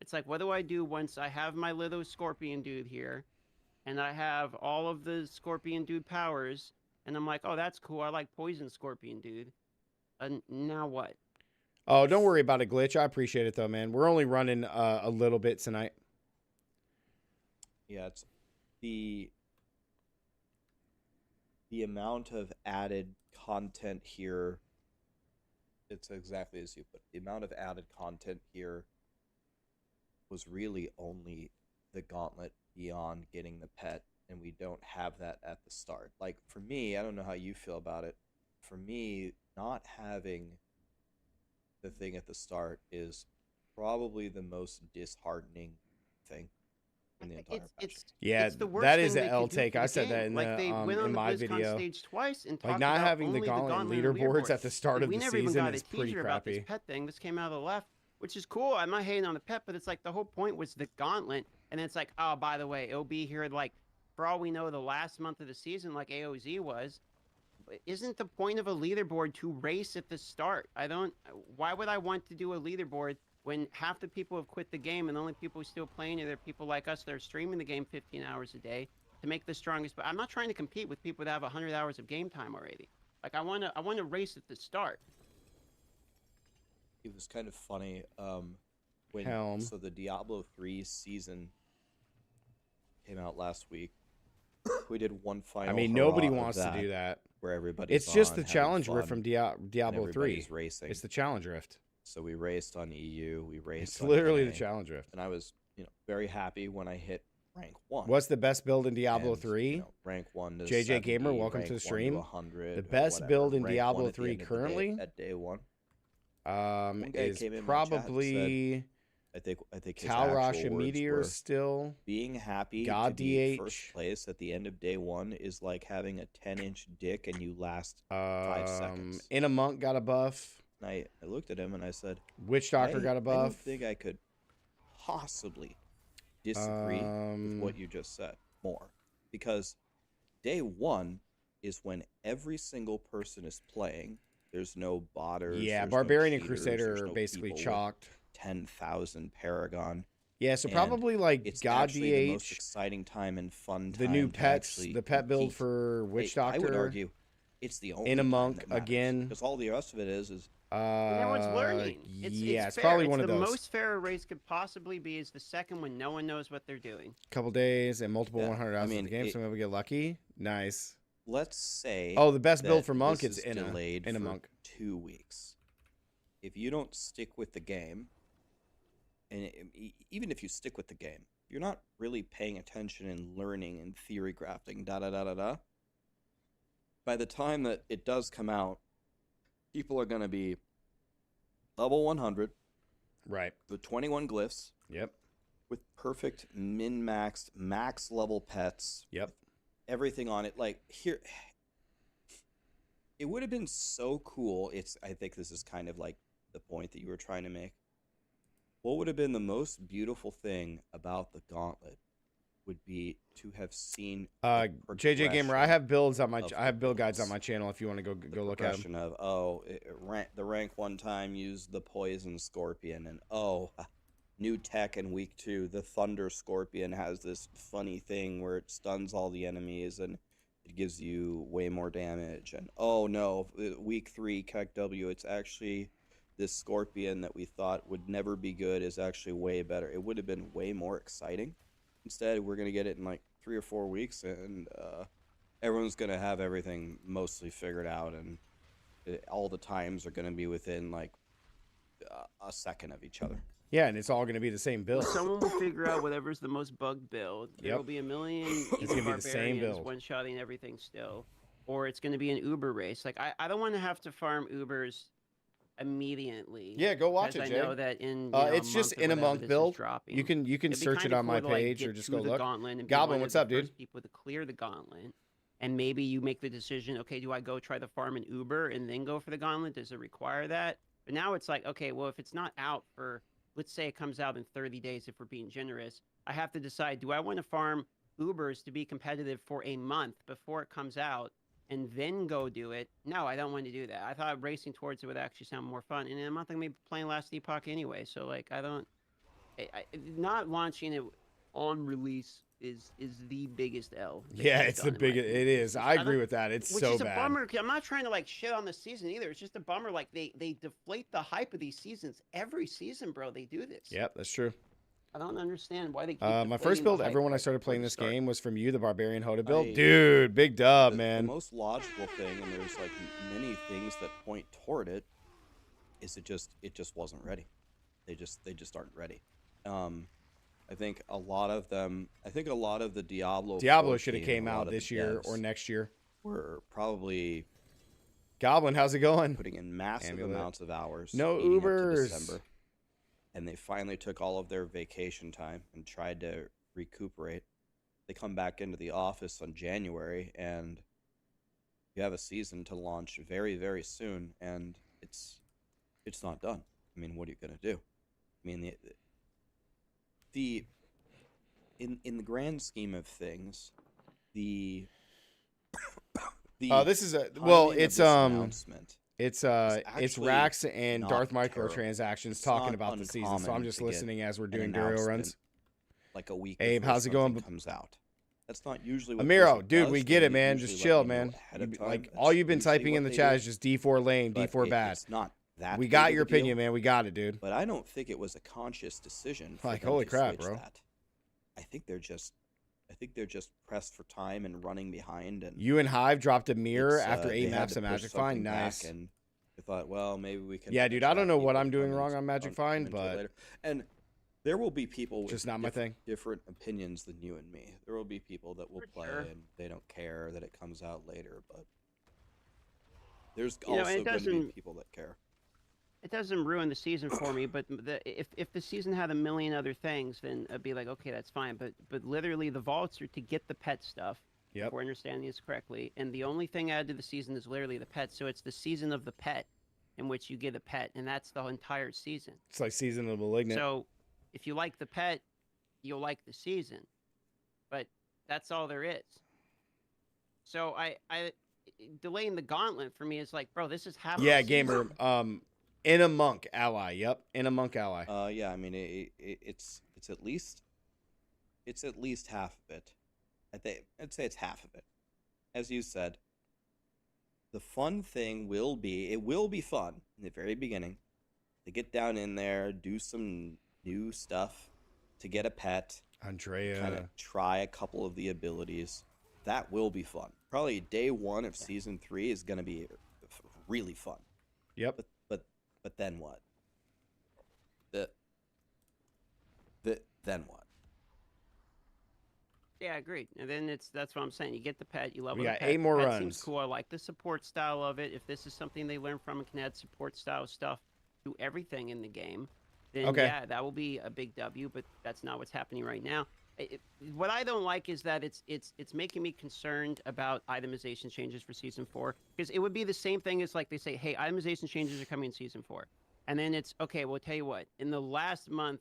It's like what do I do once I have my little scorpion dude here and I have all of the scorpion dude powers and I'm like, "Oh, that's cool. I like poison scorpion dude." And now what? Oh, don't worry about it, Glitch. I appreciate it though, man. We're only running a little bit tonight. Yeah, it's the amount of added content here. It's exactly as you put. The amount of added content here was really only the Gauntlet beyond getting the pet, and we don't have that at the start. Like for me, I don't know how you feel about it. For me, not having the thing at the start is probably the most disheartening thing in the entire patch. Yeah, that is an L take. I said that in in my video. Stage twice and like not having the Gauntlet leaderboards at the start of the season is pretty crappy. About this pet thing. This came out of the left, which is cool. I'm not hating on the pet, but it's like the whole point was the Gauntlet, and it's like, oh, by the way, it'll be here like for all we know the last month of the season, like AOZ was. Isn't the point of a leaderboard to race at the start? Why would I want to do a leaderboard when half the people have quit the game and the only people who are still playing are people like us that are streaming the game 15 hours a day to make the strongest? But I'm not trying to compete with people that have 100 hours of game time already. Like I want to race at the start. It was kind of funny. Helm. So the Diablo 3 season came out last week. We did one final. I mean, nobody wants to do that. Where everybody's It's just on, the having challenge rift fun, from Diablo 3. everybody's racing. It's the challenge rift. So we raced on EU. We raced. It's on literally NA, the challenge rift. and I was, very happy when I hit rank 1. What's the best build in Diablo And, 3? rank 1 to JJ 70, Gamer, welcome rank to the 1 stream. 100, The best whatever. build in Rank Diablo 1 at the 3 end of the day- currently? at day 1. One guy Is came in my chat and probably I think his Talrasha actual words Meteor were, still. being happy God to be DH. first place at the end of day 1 is like having a 10-inch dick and you last 5 seconds. In a Monk got a buff. And I looked at him and I said, Witch Doctor got a I don't buff. think I could possibly disagree with what you just said more. Because day 1 is when every single person is playing. There's no botters. Yeah, there's Barbarian no and cheaters, Crusader there's are no basically people with chalked. 10,000 Paragon. Yeah, so And probably like It's God actually the most DH, exciting time and fun time the new to pets, actually the pet build compete. for Witch I would Doctor. argue it's the only In a time Monk that matters, again. because all the rest of it is And everyone's learning. Yeah, it's fair. probably one of the those. most fair a race could possibly be is the second when no one knows what they're doing. Couple days and multiple Yeah, 100 I hours in mean, the game, so maybe we get lucky. Nice. let's say Oh, the best build that for Monk this is is in delayed a for Monk. 2 weeks. If you don't stick with the game, and even if you stick with the game, you're not really paying attention and learning and theory crafting, by the time that it does come out, people are going to be level 100 Right. with 21 glyphs, Yep. with perfect min-maxed, max level pets, Yep. everything on it. Like, here, it would have been so cool. I think this is kind of like the point that you were trying to make. What would have been the most beautiful thing about the Gauntlet would be to have seen the JJ Gamer, I have builds on my of I have build guides on builds. my channel if you want to the go look at them. progression of, the rank 1 time used the poison scorpion, and new tech in week 2, the thunder scorpion has this funny thing where it stuns all the enemies and it gives you way more damage, and oh no, week 3 Kek W, it's actually this scorpion that we thought would never be good is actually way better. It would have been way more exciting. Instead, we're going to get it in like 3 or 4 weeks, and everyone's going to have everything mostly figured out, and all the times are going to be within like a second of each other. Yeah, and it's all going to be the same build. Someone will figure out whatever's the most bugged build. There Yep. will be a million It's gonna be the same barbarians build. one-shotting everything still. Or it's going to be an Uber race. Like, I don't want to have to farm Ubers immediately. Yeah, go watch because it, I Jay. know that in It's just month or in a whatever Monk this is build. dropping. You can It'd be search it kinda on my cool to, like, page or get just to go the look. Gauntlet and be Goblin, one what's of up, the dude? first people to clear the Gauntlet. And maybe you make the decision, okay, do I go try the farm in Uber and then go for the Gauntlet? Does it require that? But now it's like, okay, well, if it's not out for, let's say it comes out in 30 days, if we're being generous, I have to decide, do I want to farm Ubers to be competitive for a month before it comes out and then go do it? No, I don't want to do that. I thought racing towards it would actually sound more fun. And in a month, I'm going to be playing Last Epoch anyway. So, like, not launching it on release is the biggest L. that Yeah, they've it's the done, in my biggest. opinion. It is. I agree don't- with that. It's Which so is a bad. bummer. 'Cause I'm not trying to like shit on the season either. It's just a bummer. Like they deflate the hype of these seasons every season, bro. They do this. Yep, that's true. I don't understand why they keep. My deflating first the build hype ever when I right started before playing the this start. game was from you, the Barbarian Hoda build. I- Dude, big dub, The man. most logical thing, and there's like many things that point toward it, is it just wasn't ready. They just aren't ready. I think a lot of the Diablo should have team, came a lot out of this the year or devs next year. were probably Goblin, how's it going? putting in massive Amulet. amounts of hours. No leading up to Ubers. December, and they finally took all of their vacation time and tried to recuperate. They come back into the office on January, and you have a season to launch very, very soon, and it's not done. I mean, what are you gonna do? I mean, in the grand scheme of things, this This is it's announcement. it's actually Rax and not Darth terrible. microtransactions It's talking not about the season, so I'm uncommon just to get listening as we're an doing Duriel announcement runs. like a week. Abe, before how's it going? something comes out. That's not usually what Amiro, Blizzard dude, does. we get They it, man. usually Just let chill, you know man. ahead of time. Like That's all you've been usually typing in what the they chat do. is just D4 lame, But D4 bad. It's not that We big got of your a deal, opinion, man. We got it, dude. but I don't think it was a conscious decision. For Like, them holy to crap, switch bro. That. I think they're just pressed for time and running behind. And You and Hive dropped a mirror after they 8 had maps to of push Magic something Find. back, Nice. and they thought, well, maybe we can. Yeah, dude, I don't attract know what people I'm to doing come wrong on Magic Find, into it but later. And there will be people with just not my thing. different opinions than you and me. There will be people that will For play sure. and they don't care that it comes out later, but there's You know, also it going to be doesn't- people that care. It doesn't ruin the season for me, but if the season had a million other things, then I'd be like, okay, that's fine. But literally, the vaults are to get the pet stuff. Yep. If we're understanding this correctly, and the only thing added to the season is literally the pet. So it's the season of the pet, in which you get a pet, and that's the entire season. It's like Season of the Malignant. So if you like the pet, you'll like the season. But that's all there is. So I delaying the Gauntlet for me is like, bro, this is half. Yeah, the season. gamer. In a monk ally. Yep, in a monk ally. Yeah, I mean it's at least half of it. I'd say it's half of it. As you said, the fun thing will be fun in the very beginning to get down in there, do some new stuff, to get a pet, Andrea. kind of try a couple of the abilities. That will be fun. Probably day 1 of season 3 is going to be really fun. Yep. But then what? Then what? Yeah, agreed. And then that's what I'm saying. You get the pet, you level We the got pet. 8 more the pet runs. Seems cool. I like the support style of it. If this is something they learn from and can add support style stuff to everything in the game, then Okay. yeah, that will be a big W. But that's not what's happening right now. What I don't like is that it's making me concerned about itemization changes for season 4, because it would be the same thing as like they say, hey, itemization changes are coming in season 4, and then it's okay. Well, tell you what, in the last month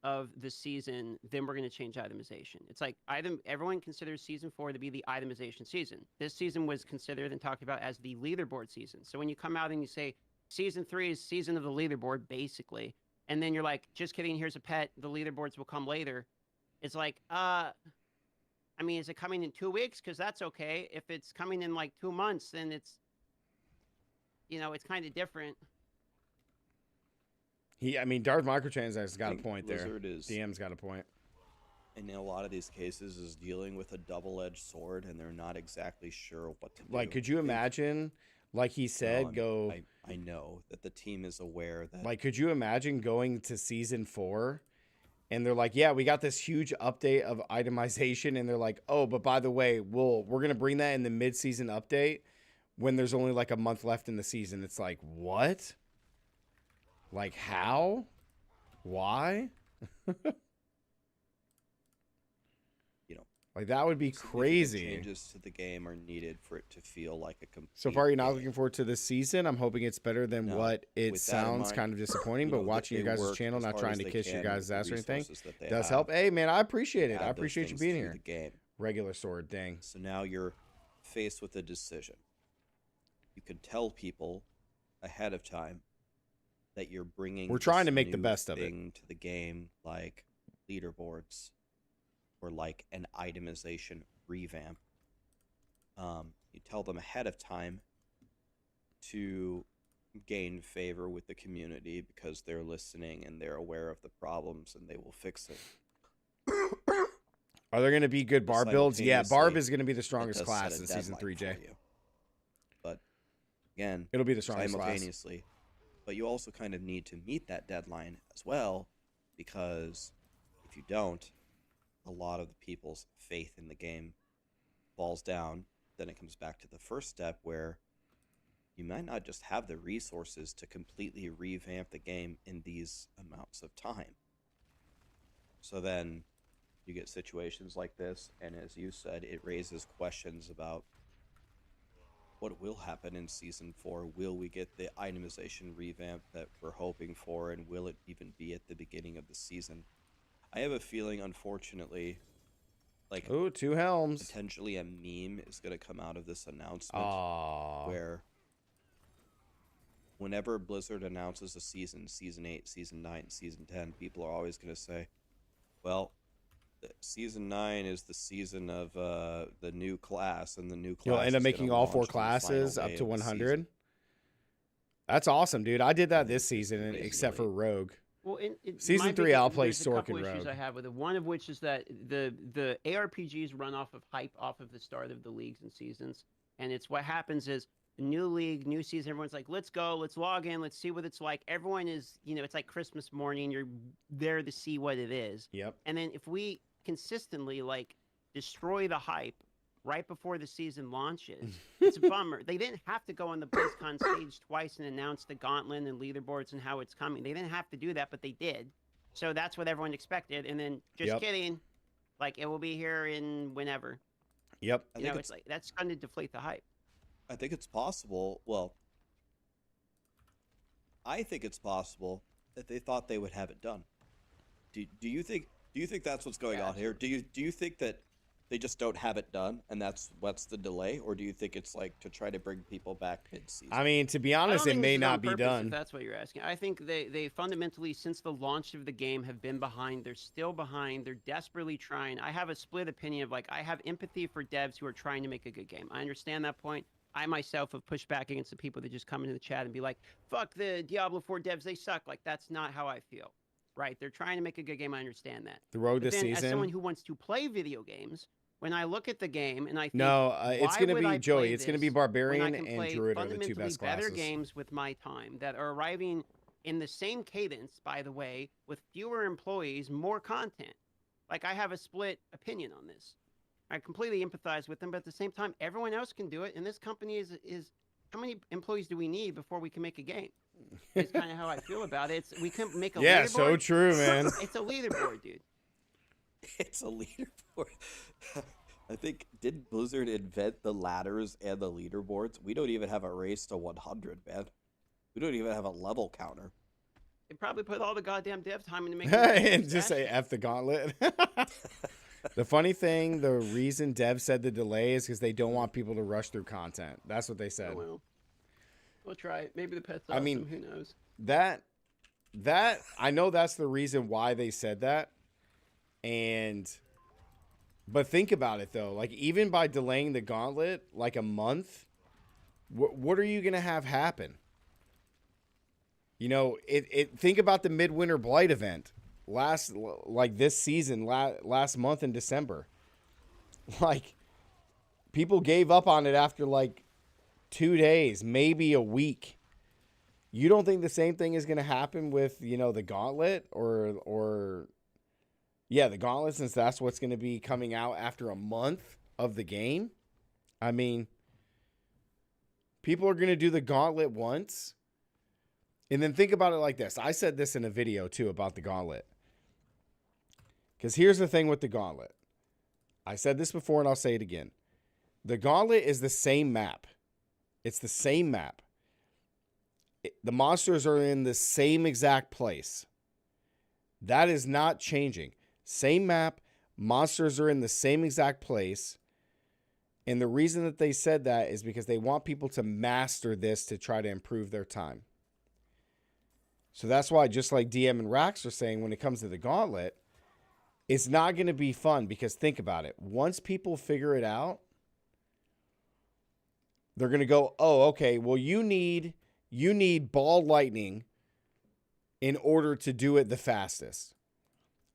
of the season, then we're going to change itemization. It's like everyone considers season 4 to be the itemization season. This season was considered and talked about as the leaderboard season. So when you come out and you say season 3 is season of the leaderboard, basically, and then you're like, just kidding, here's a pet, the leaderboards will come later. It's like, I mean, is it coming in 2 weeks? Because that's okay. If it's coming in like 2 months, then it's, it's kind of different. Darth Microtransactions got a point there. Blizzard is, DM's got a point. in a lot of these cases, is dealing with a double-edged sword, and they're not exactly sure what to do. Like, could you imagine, like he said, I know that the team is aware that. Like, could you imagine going to season 4? And they're like, yeah, we got this huge update of itemization. And they're like, oh, but by the way, we're going to bring that in the mid-season update when there's only like a month left in the season. It's like, what? Like, how? Why? Like, that would be significant crazy. Changes to the game are needed for it to feel like a complete. So far, you're not game. looking forward to this season. I'm hoping it's better than No, what it with that in sounds. mind, Kind of disappointing, you but know, watching they your guys' work channel, as not hard trying as to they kiss your can guys' with the ass or anything, resources that they does have. help. Hey, man, I appreciate it. I Add those appreciate you things being to here. The game. Regular sword, dang. So now you're faced with a decision. You could tell people ahead of time that you're bringing. We're trying this to make the new best of it. thing to the game, like leaderboards, or like an itemization revamp. You tell them ahead of time to gain favor with the community because they're listening and they're aware of the problems and they will fix it. Are there going to be good Barb builds? Yeah, Barb is going to be the It strongest does class set a in season deadline 3, Jay. for you. But again, It'll be the strongest class. simultaneously. But you also kind of need to meet that deadline as well, because if you don't, a lot of the people's faith in the game falls down. Then it comes back to the first step where you might not just have the resources to completely revamp the game in these amounts of time. So then you get situations like this, and as you said, it raises questions about what will happen in season 4. Will we get the itemization revamp that we're hoping for, and will it even be at the beginning of the season? I have a feeling, unfortunately, like, Ooh, 2 helms. potentially a meme is going to come out of this announcement. Aww. Where whenever Blizzard announces a season, season 8, season 9, season 10, people are always going to say, well, season 9 is the season of the new class, and the new class You'll end up is making gonna all 4 launch on the final classes day up to of the 100. season. That's awesome, dude. I did that this season, Basically. except for Rogue. Well, Season my 3, I'll play there's a Sork couple and issues Rogue. I have with it. One of which is that the ARPGs run off of hype, off of the start of the leagues and seasons, and it's what happens is new league, new season. Everyone's like, let's go, let's log in, let's see what it's like. Everyone is, it's like Christmas morning. You're there to see what it is. Yep. And then if we consistently like destroy the hype right before the season launches, it's a bummer. They didn't have to go on the BlizzCon stage twice and announce the Gauntlet and leaderboards and how it's coming. They didn't have to do that, but they did. So that's what everyone expected. And then, just kidding, like, it will be here in whenever. Yep. It's like, that's going to deflate the hype. I think it's possible. Well, I think it's possible that they thought they would have it done. Do you think that's what's going on here? Do you think that they just don't have it done, and that's what's the delay, or do you think it's like to try to bring people back mid-season? I mean, to be honest, it may not be done. If that's what you're asking. I think they fundamentally, since the launch of the game, have been behind. They're still behind. They're desperately trying. I have a split opinion of, like, I have empathy for devs who are trying to make a good game. I understand that point. I myself have pushed back against the people that just come into the chat and be like, fuck the Diablo 4 devs, they suck. Like, that's not how I feel. Right? They're trying to make a good game. I understand that. The road but this then, season. As someone who wants to play video games, when I look at the game and I think, it's going to be Joey. It's going to be Barbarian and Druid are the two best classes. Better games with my time that are arriving in the same cadence, by the way, with fewer employees, more content. Like, I have a split opinion on this. I completely empathize with them, but at the same time, everyone else can do it. And this company is how many employees do we need before we can make a game? It's kind of how I feel about it. We can make a leaderboard. Yeah, so true, man. It's a leaderboard, dude. It's a leaderboard. I think, did Blizzard invent the ladders and the leaderboards? We don't even have a race to 100, man. We don't even have a level counter. They probably put all the goddamn dev time into making and just say F the Gauntlet. The funny thing, the reason dev said the delay is because they don't want people to rush through content. That's what they said. Oh, well. We'll try it. Maybe the pet's awesome. I mean, who knows? That I know that's the reason why they said that. But think about it, though. Like, even by delaying the Gauntlet like a month, what are you going to have happen? Think about the Midwinter Blight event this season, last month in December. Like, people gave up on it after, 2 days, maybe a week. You don't think the same thing is going to happen with, the Gauntlet or the Gauntlet, since that's what's going to be coming out after a month of the game? I mean, people are going to do the Gauntlet once. And then think about it like this. I said this in a video, too, about the Gauntlet. Because here's the thing with the Gauntlet. I said this before, and I'll say it again. The Gauntlet is the same map. It's the same map. The monsters are in the same exact place. That is not changing. Same map. Monsters are in the same exact place. And the reason that they said that is because they want people to master this to try to improve their time. So that's why, just like DM and Rax are saying, when it comes to the Gauntlet, it's not going to be fun, because think about it. Once people figure it out, they're going to go, oh, okay, well, you need ball lightning in order to do it the fastest.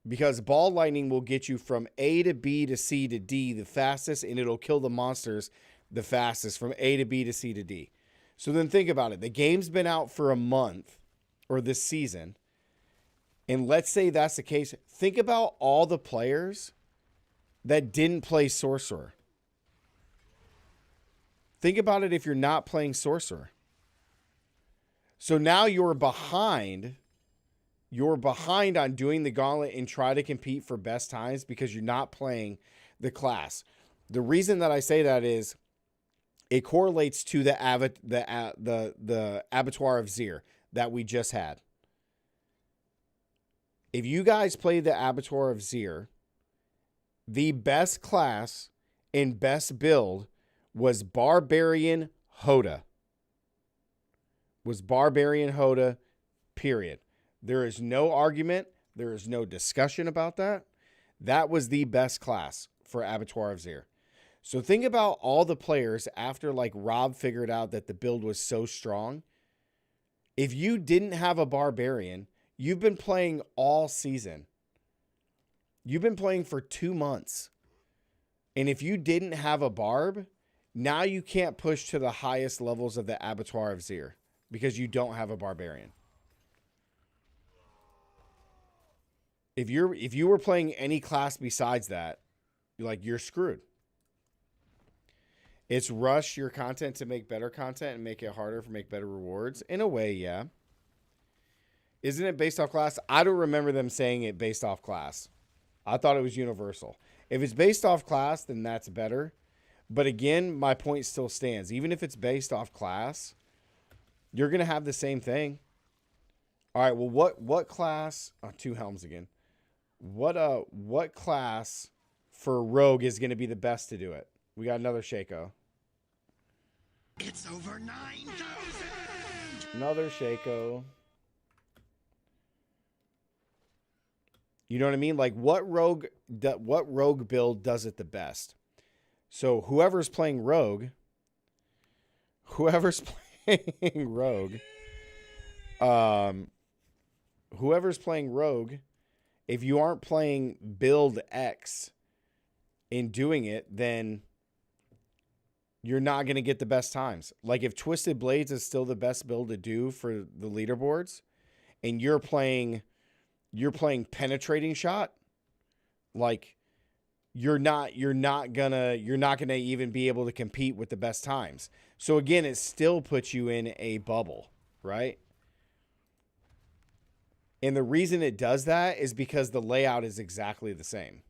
Because ball lightning will get you from A to B to C to D the fastest, and it'll kill the monsters the fastest from A to B to C to D. So then think about it. The game's been out for a month, or this season, and let's say that's the case. Think about all the players that didn't play Sorcerer. Think about it if you're not playing Sorcerer. So now you're behind. You're behind on doing the Gauntlet and try to compete for best times because you're not playing the class. The reason that I say that is it correlates to the Abattoir of Zir that we just had. If you guys played the Abattoir of Zir, the best class and best build was Barbarian Hoda. Period. There is no argument. There is no discussion about that. That was the best class for Abattoir of Zir. So think about all the players after Rob figured out that the build was so strong. If you didn't have a barbarian, you've been playing all season. You've been playing for 2 months. And if you didn't have a barb, now you can't push to the highest levels of the Abattoir of Zir because you don't have a barbarian. If you were playing any class besides that, you're screwed. It's rush your content to make better content and make it harder for make better rewards. In a way, yeah. Isn't it based off class? I don't remember them saying it based off class. I thought it was universal. If it's based off class, then that's better. But again, my point still stands. Even if it's based off class, you're going to have the same thing. All right, well, what class? Oh, 2 helms again. What class for rogue is going to be the best to do it? We got another shako. It's over 9,000. Another shako. You know what I mean? Like what rogue build does it the best? So whoever's playing rogue, whoever's playing rogue, if you aren't playing build X in doing it, then you're not going to get the best times. Like if Twisted Blades is still the best build to do for the leaderboards and you're playing penetrating shot, like you're not gonna even be able to compete with the best times. So again, it still puts you in a bubble, right? And the reason it does that is because the layout is exactly the same.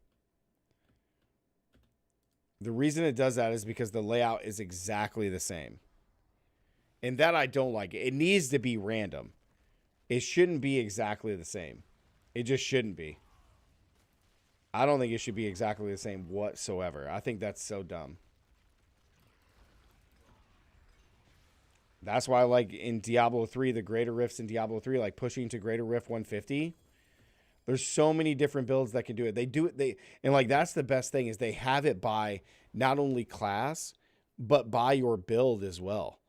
The reason it does that is because the layout is exactly the same. And that I don't like. It needs to be random. It shouldn't be exactly the same. It just shouldn't be. I don't think it should be exactly the same whatsoever. I think that's so dumb. That's why, like, in Diablo 3, the greater rifts in Diablo 3, like pushing to greater rift 150, there's so many different builds that can do it. They do it, and like, that's the best thing is they have it by not only class, but by your build as well,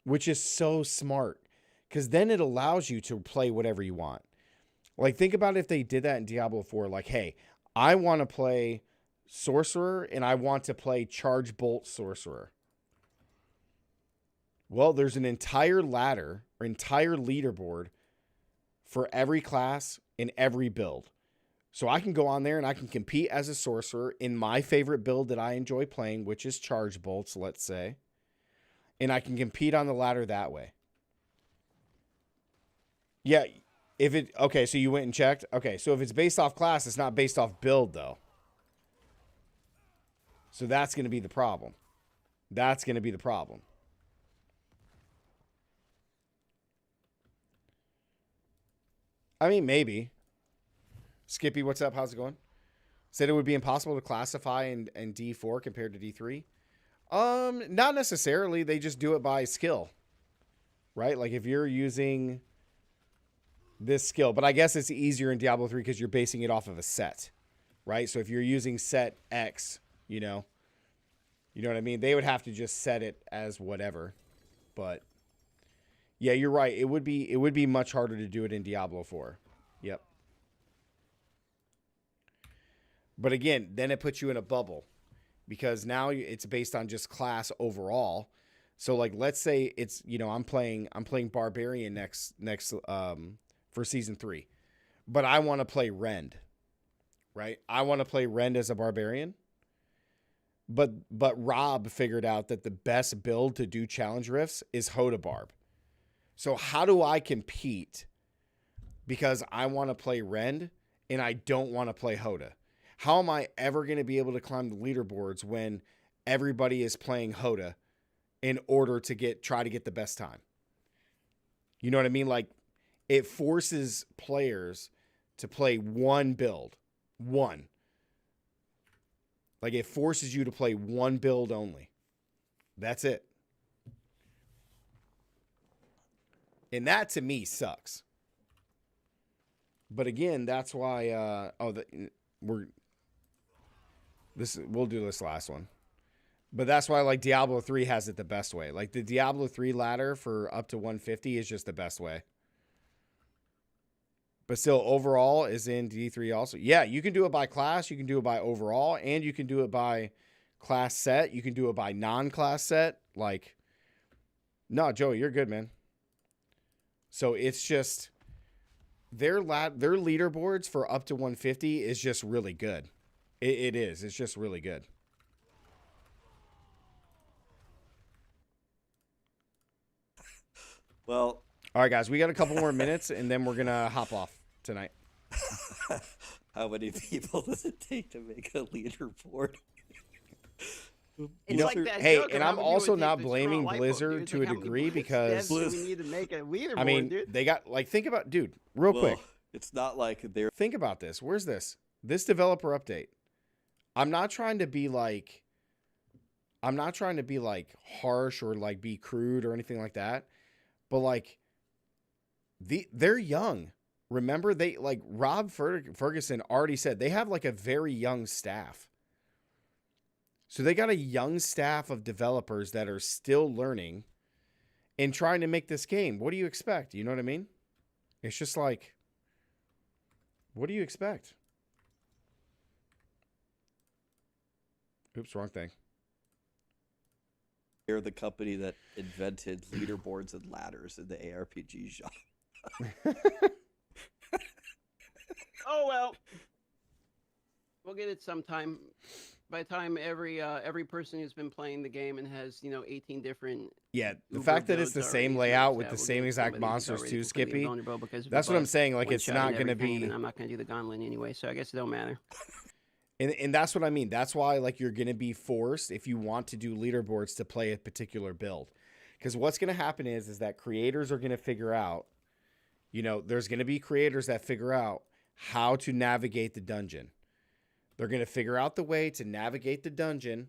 which is so smart because then it allows you to play whatever you want. Like, think about if they did that in Diablo 4, like, hey, I want to play Sorcerer and I want to play Charge Bolt Sorcerer. Well, there's an entire ladder or entire leaderboard for every class in every build. So I can go on there and I can compete as a sorcerer in my favorite build that I enjoy playing, which is Charge Bolts, let's say. And I can compete on the ladder that way. Yeah, okay, so you went and checked? Okay, so if it's based off class, it's not based off build, though. So that's going to be the problem. That's going to be the problem. I mean, maybe. Skippy, what's up? How's it going? Said it would be impossible to classify in D4 compared to D3. Not necessarily. They just do it by skill, right? Like if you're using this skill, but I guess it's easier in Diablo 3 because you're basing it off of a set, right? So if you're using set X, you know what I mean? They would have to just set it as whatever, but yeah, you're right. It would be much harder to do it in Diablo 4. Yep. But again, then it puts you in a bubble because now it's based on just class overall. So like, let's say it's, I'm playing Barbarian next for season 3, but I want to play Rend, right? I want to play Rend as a Barbarian, but Rob figured out that the best build to do challenge rifts is Hoda Barb. So how do I compete because I want to play Rend and I don't want to play Hoda? How am I ever going to be able to climb the leaderboards when everybody is playing Hoda in order to try to get the best time? You know what I mean? Like, it forces players to play one build. One. Like, it forces you to play one build only. That's it. And that to me sucks. But again, that's why we'll do this last one. But that's why like Diablo 3 has it the best way. Like the Diablo 3 ladder for up to 150 is just the best way. But still, overall is in D3 also. Yeah, you can do it by class. You can do it by overall. And you can do it by class set. You can do it by non-class set. Like, no, Joey, you're good, man. So it's just, their leaderboards for up to 150 is just really good. It is. It's just really good. Well, all right, guys, we got a couple more minutes, and then we're going to hop off tonight. how many people does it take to make a leaderboard? It's like that hey, joke and of I'm how many also would take not to turn blaming on light bulb, Blizzard dude. to Like, a how many degree devs because, do we need to make a leaderboard, I mean, dude? they got, like, think about, dude, real quick. It's not like they're... Think about this. Where's this? This developer update. I'm not trying to be like harsh or like be crude or anything like that. But like they're young. Remember, they like Rob Ferguson already said they have like a very young staff. So they got a young staff of developers that are still learning and trying to make this game. What do you expect? You know what I mean? It's just like, what do you expect? Oops, wrong thing. They're the company that invented leaderboards and ladders in the ARPG genre. Oh well, we'll get it sometime. By the time every person who's been playing the game and has 18 different Yeah, the Uber fact that it's the builds same already, layout so with the we'll same get exact somebody who's monsters already too, completely Skippy. vulnerable because of That's what I'm bugs, saying. Like, it's one-shot not and going to everything, be, and I'm not going to do the Gauntlet anyway, so I guess it don't matter. and that's what I mean. That's why like you're going to be forced if you want to do leaderboards to play a particular build, because what's going to happen is that creators are going to figure out, there's going to be creators that figure out how to navigate the dungeon. They're going to figure out the way to navigate the dungeon.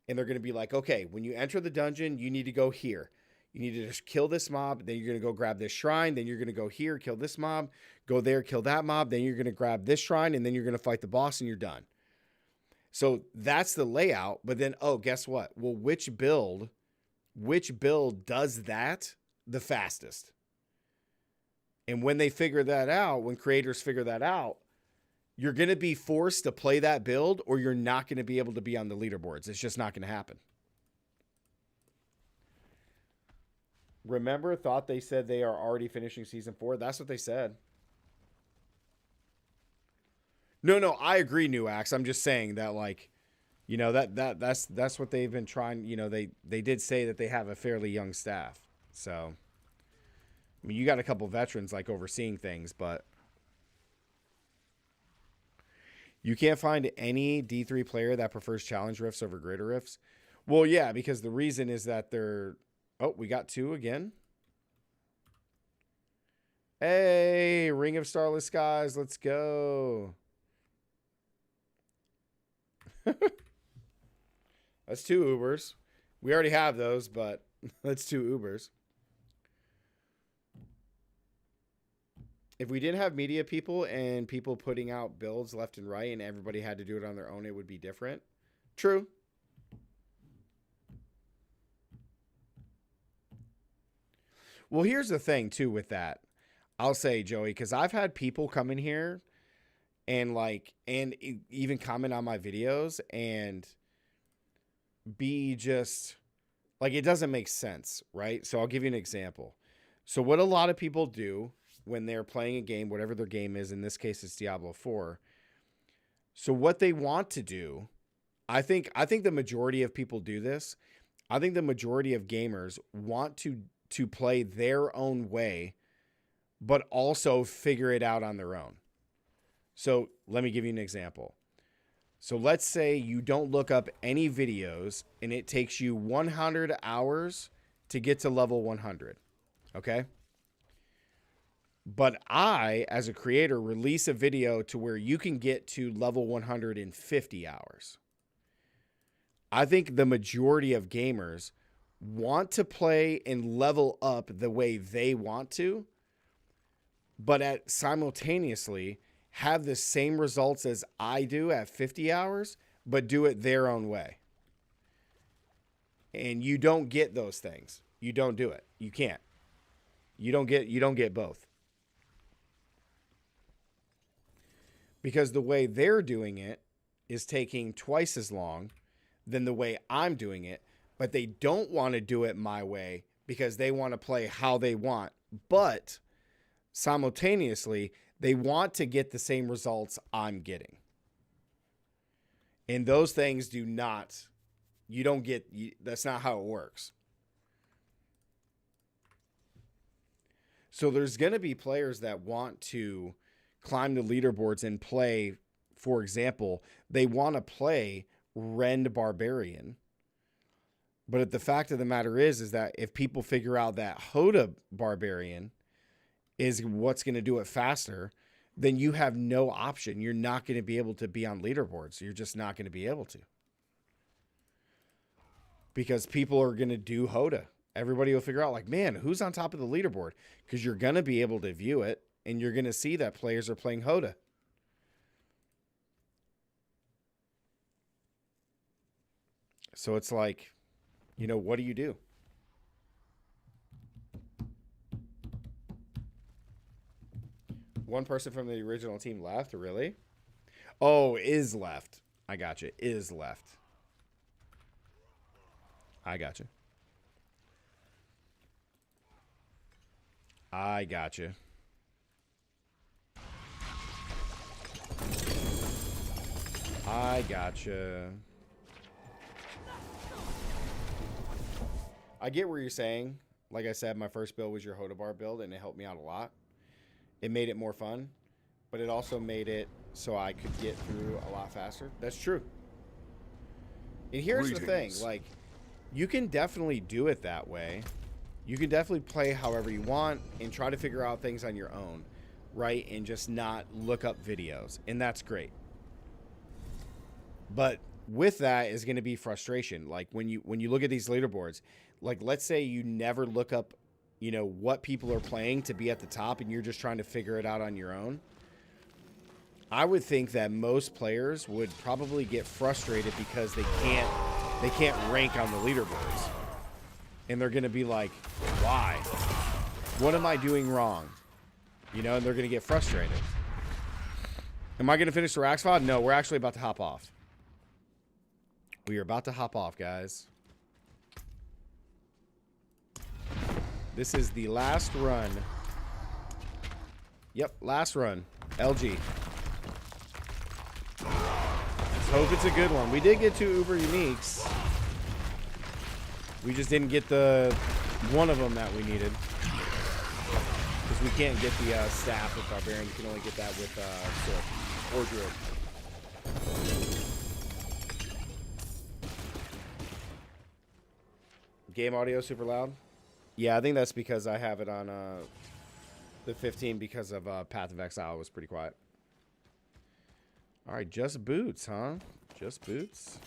And they're going to be like, okay, when you enter the dungeon, you need to go here. You need to just kill this mob. Then you're going to go grab this shrine. Then you're going to go here, kill this mob. Go there, kill that mob. Then you're going to grab this shrine. And then you're going to fight the boss and you're done. So that's the layout. But then, oh, guess what? Well, which build does that the fastest? And when they figure that out, when creators figure that out, you're going to be forced to play that build or you're not going to be able to be on the leaderboards. It's just not going to happen. Remember, thought they said they are already finishing season 4? That's what they said. No, I agree, New Axe. I'm just saying that, like, that's what they've been trying. They did say that they have a fairly young staff. So, I mean, you got a couple veterans, like, overseeing things, but you can't find any D3 player that prefers challenge rifts over greater rifts. Well, yeah, because the reason is that they're... Oh, we got 2 again. Hey, Ring of Starless Skies, let's go. That's 2 Ubers. We already have those, but that's 2 Ubers. If we didn't have media people and people putting out builds left and right and everybody had to do it on their own, it would be different. True. Well, here's the thing, too, with that. I'll say, Joey, because I've had people come in here and even comment on my videos and be just like, it doesn't make sense, right? So I'll give you an example. So what a lot of people do when they're playing a game, whatever their game is, in this case, it's Diablo 4. So what they want to do, I think the majority of people do this. I think the majority of gamers want to play their own way, but also figure it out on their own. So let me give you an example. So let's say you don't look up any videos and it takes you 100 hours to get to level 100. Okay? But I, as a creator, release a video to where you can get to level 100 in 50 hours. I think the majority of gamers want to play and level up the way they want to, but simultaneously have the same results as I do at 50 hours, but do it their own way. And you don't get those things. You don't do it. You can't. You don't get both. Because the way they're doing it is taking twice as long than the way I'm doing it, but they don't want to do it my way because they want to play how they want. But simultaneously, they want to get the same results I'm getting. And those things do not, you don't get, that's not how it works. So there's going to be players that want to climb the leaderboards and play, for example, they want to play Rend Barbarian. But the fact of the matter is that if people figure out that Hoda Barbarian is what's going to do it faster, then you have no option. You're not going to be able to be on leaderboards. You're just not going to be able to. Because people are going to do Hoda. Everybody will figure out, like, man, who's on top of the leaderboard? Because you're going to be able to view it, and you're going to see that players are playing Hoda. So it's like, you know, what do you do? One person from the original team left, really? Oh, is left. I gotcha. Is left. I gotcha. I gotcha. I gotcha. I get where you're saying. Like I said, my first build was your Hoda Bar build, and it helped me out a lot. It made it more fun, but it also made it so I could get through a lot faster. That's true. And here's the thing. Like, you can definitely do it that way. You can definitely play however you want and try to figure out things on your own, right? And just not look up videos. And that's great. But with that is going to be frustration. Like when you look at these leaderboards, like let's say you never look up, you know, what people are playing to be at the top and you're just trying to figure it out on your own. I would think that most players would probably get frustrated because they can't rank on the leaderboards. And they're going to be like, why? What am I doing wrong? You know, and they're going to get frustrated. Am I going to finish the Rax VOD? No, we're actually about to hop off. We are about to hop off, guys. This is the last run. Yep, last run. LG. Let's hope it's a good one. We did get 2 Uber Uniques. We just didn't get the one of them that we needed. Because we can't get the staff with Barbarian. You can only get that with Sword or Druid. Game audio super loud? Yeah, I think that's because I have it on the 15 because of Path of Exile was pretty quiet. All right, just boots, huh? Just boots?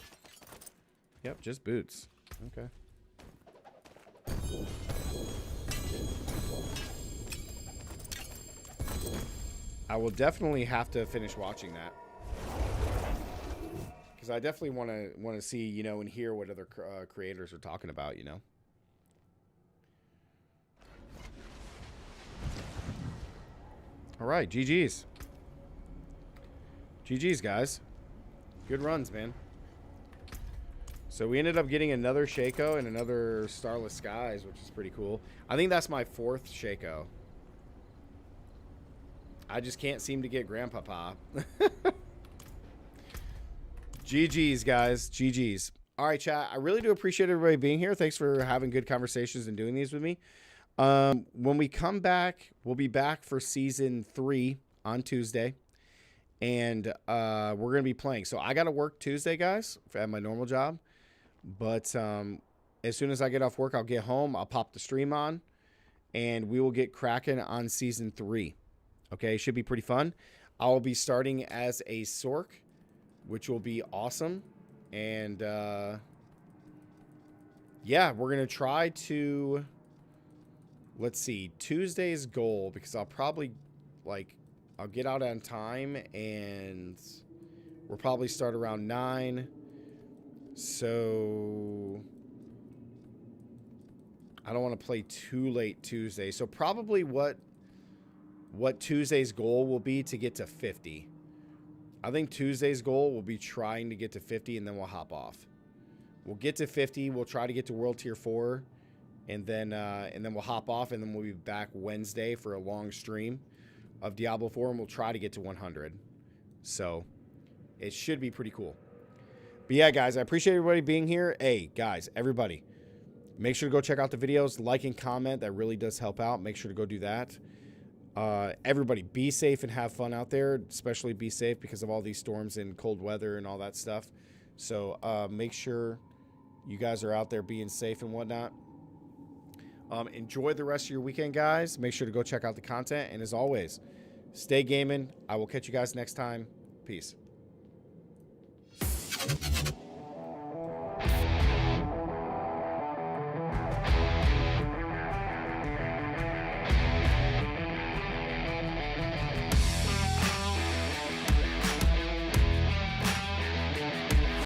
Yep, just boots. Okay. I will definitely have to finish watching that. Because I definitely want to see, you know, and hear what other creators are talking about, you know. All right, GG's. GG's, guys. Good runs, man. So we ended up getting another Shako and another Starless Skies, which is pretty cool. I think that's my 4th Shako. I just can't seem to get Grandpapa. GG's, guys. GG's. All right, chat. I really do appreciate everybody being here. Thanks for having good conversations and doing these with me. When we come back, we'll be back for season 3 on Tuesday. And we're going to be playing. So I got to work Tuesday, guys, at my normal job. But as soon as I get off work, I'll get home. I'll pop the stream on. And we will get cracking on season 3. Okay, should be pretty fun. I'll be starting as a Sork, which will be awesome. And yeah, we're going to try to, let's see, Tuesday's goal, because I'll probably, like, I'll get out on time, and we'll probably start around 9. So I don't want to play too late Tuesday. So probably what Tuesday's goal will be to get to 50. I think Tuesday's goal will be trying to get to 50, and then we'll hop off. We'll get to 50. We'll try to get to World Tier 4, and then we'll hop off, and then we'll be back Wednesday for a long stream of Diablo 4, and we'll try to get to 100. So it should be pretty cool. But yeah, guys, I appreciate everybody being here. Hey, guys, everybody, make sure to go check out the videos, like and comment. That really does help out. Make sure to go do that. Everybody, be safe and have fun out there, especially be safe because of all these storms and cold weather and all that stuff. So make sure you guys are out there being safe and whatnot. Enjoy the rest of your weekend, guys. Make sure to go check out the content. And as always, stay gaming. I will catch you guys next time. Peace.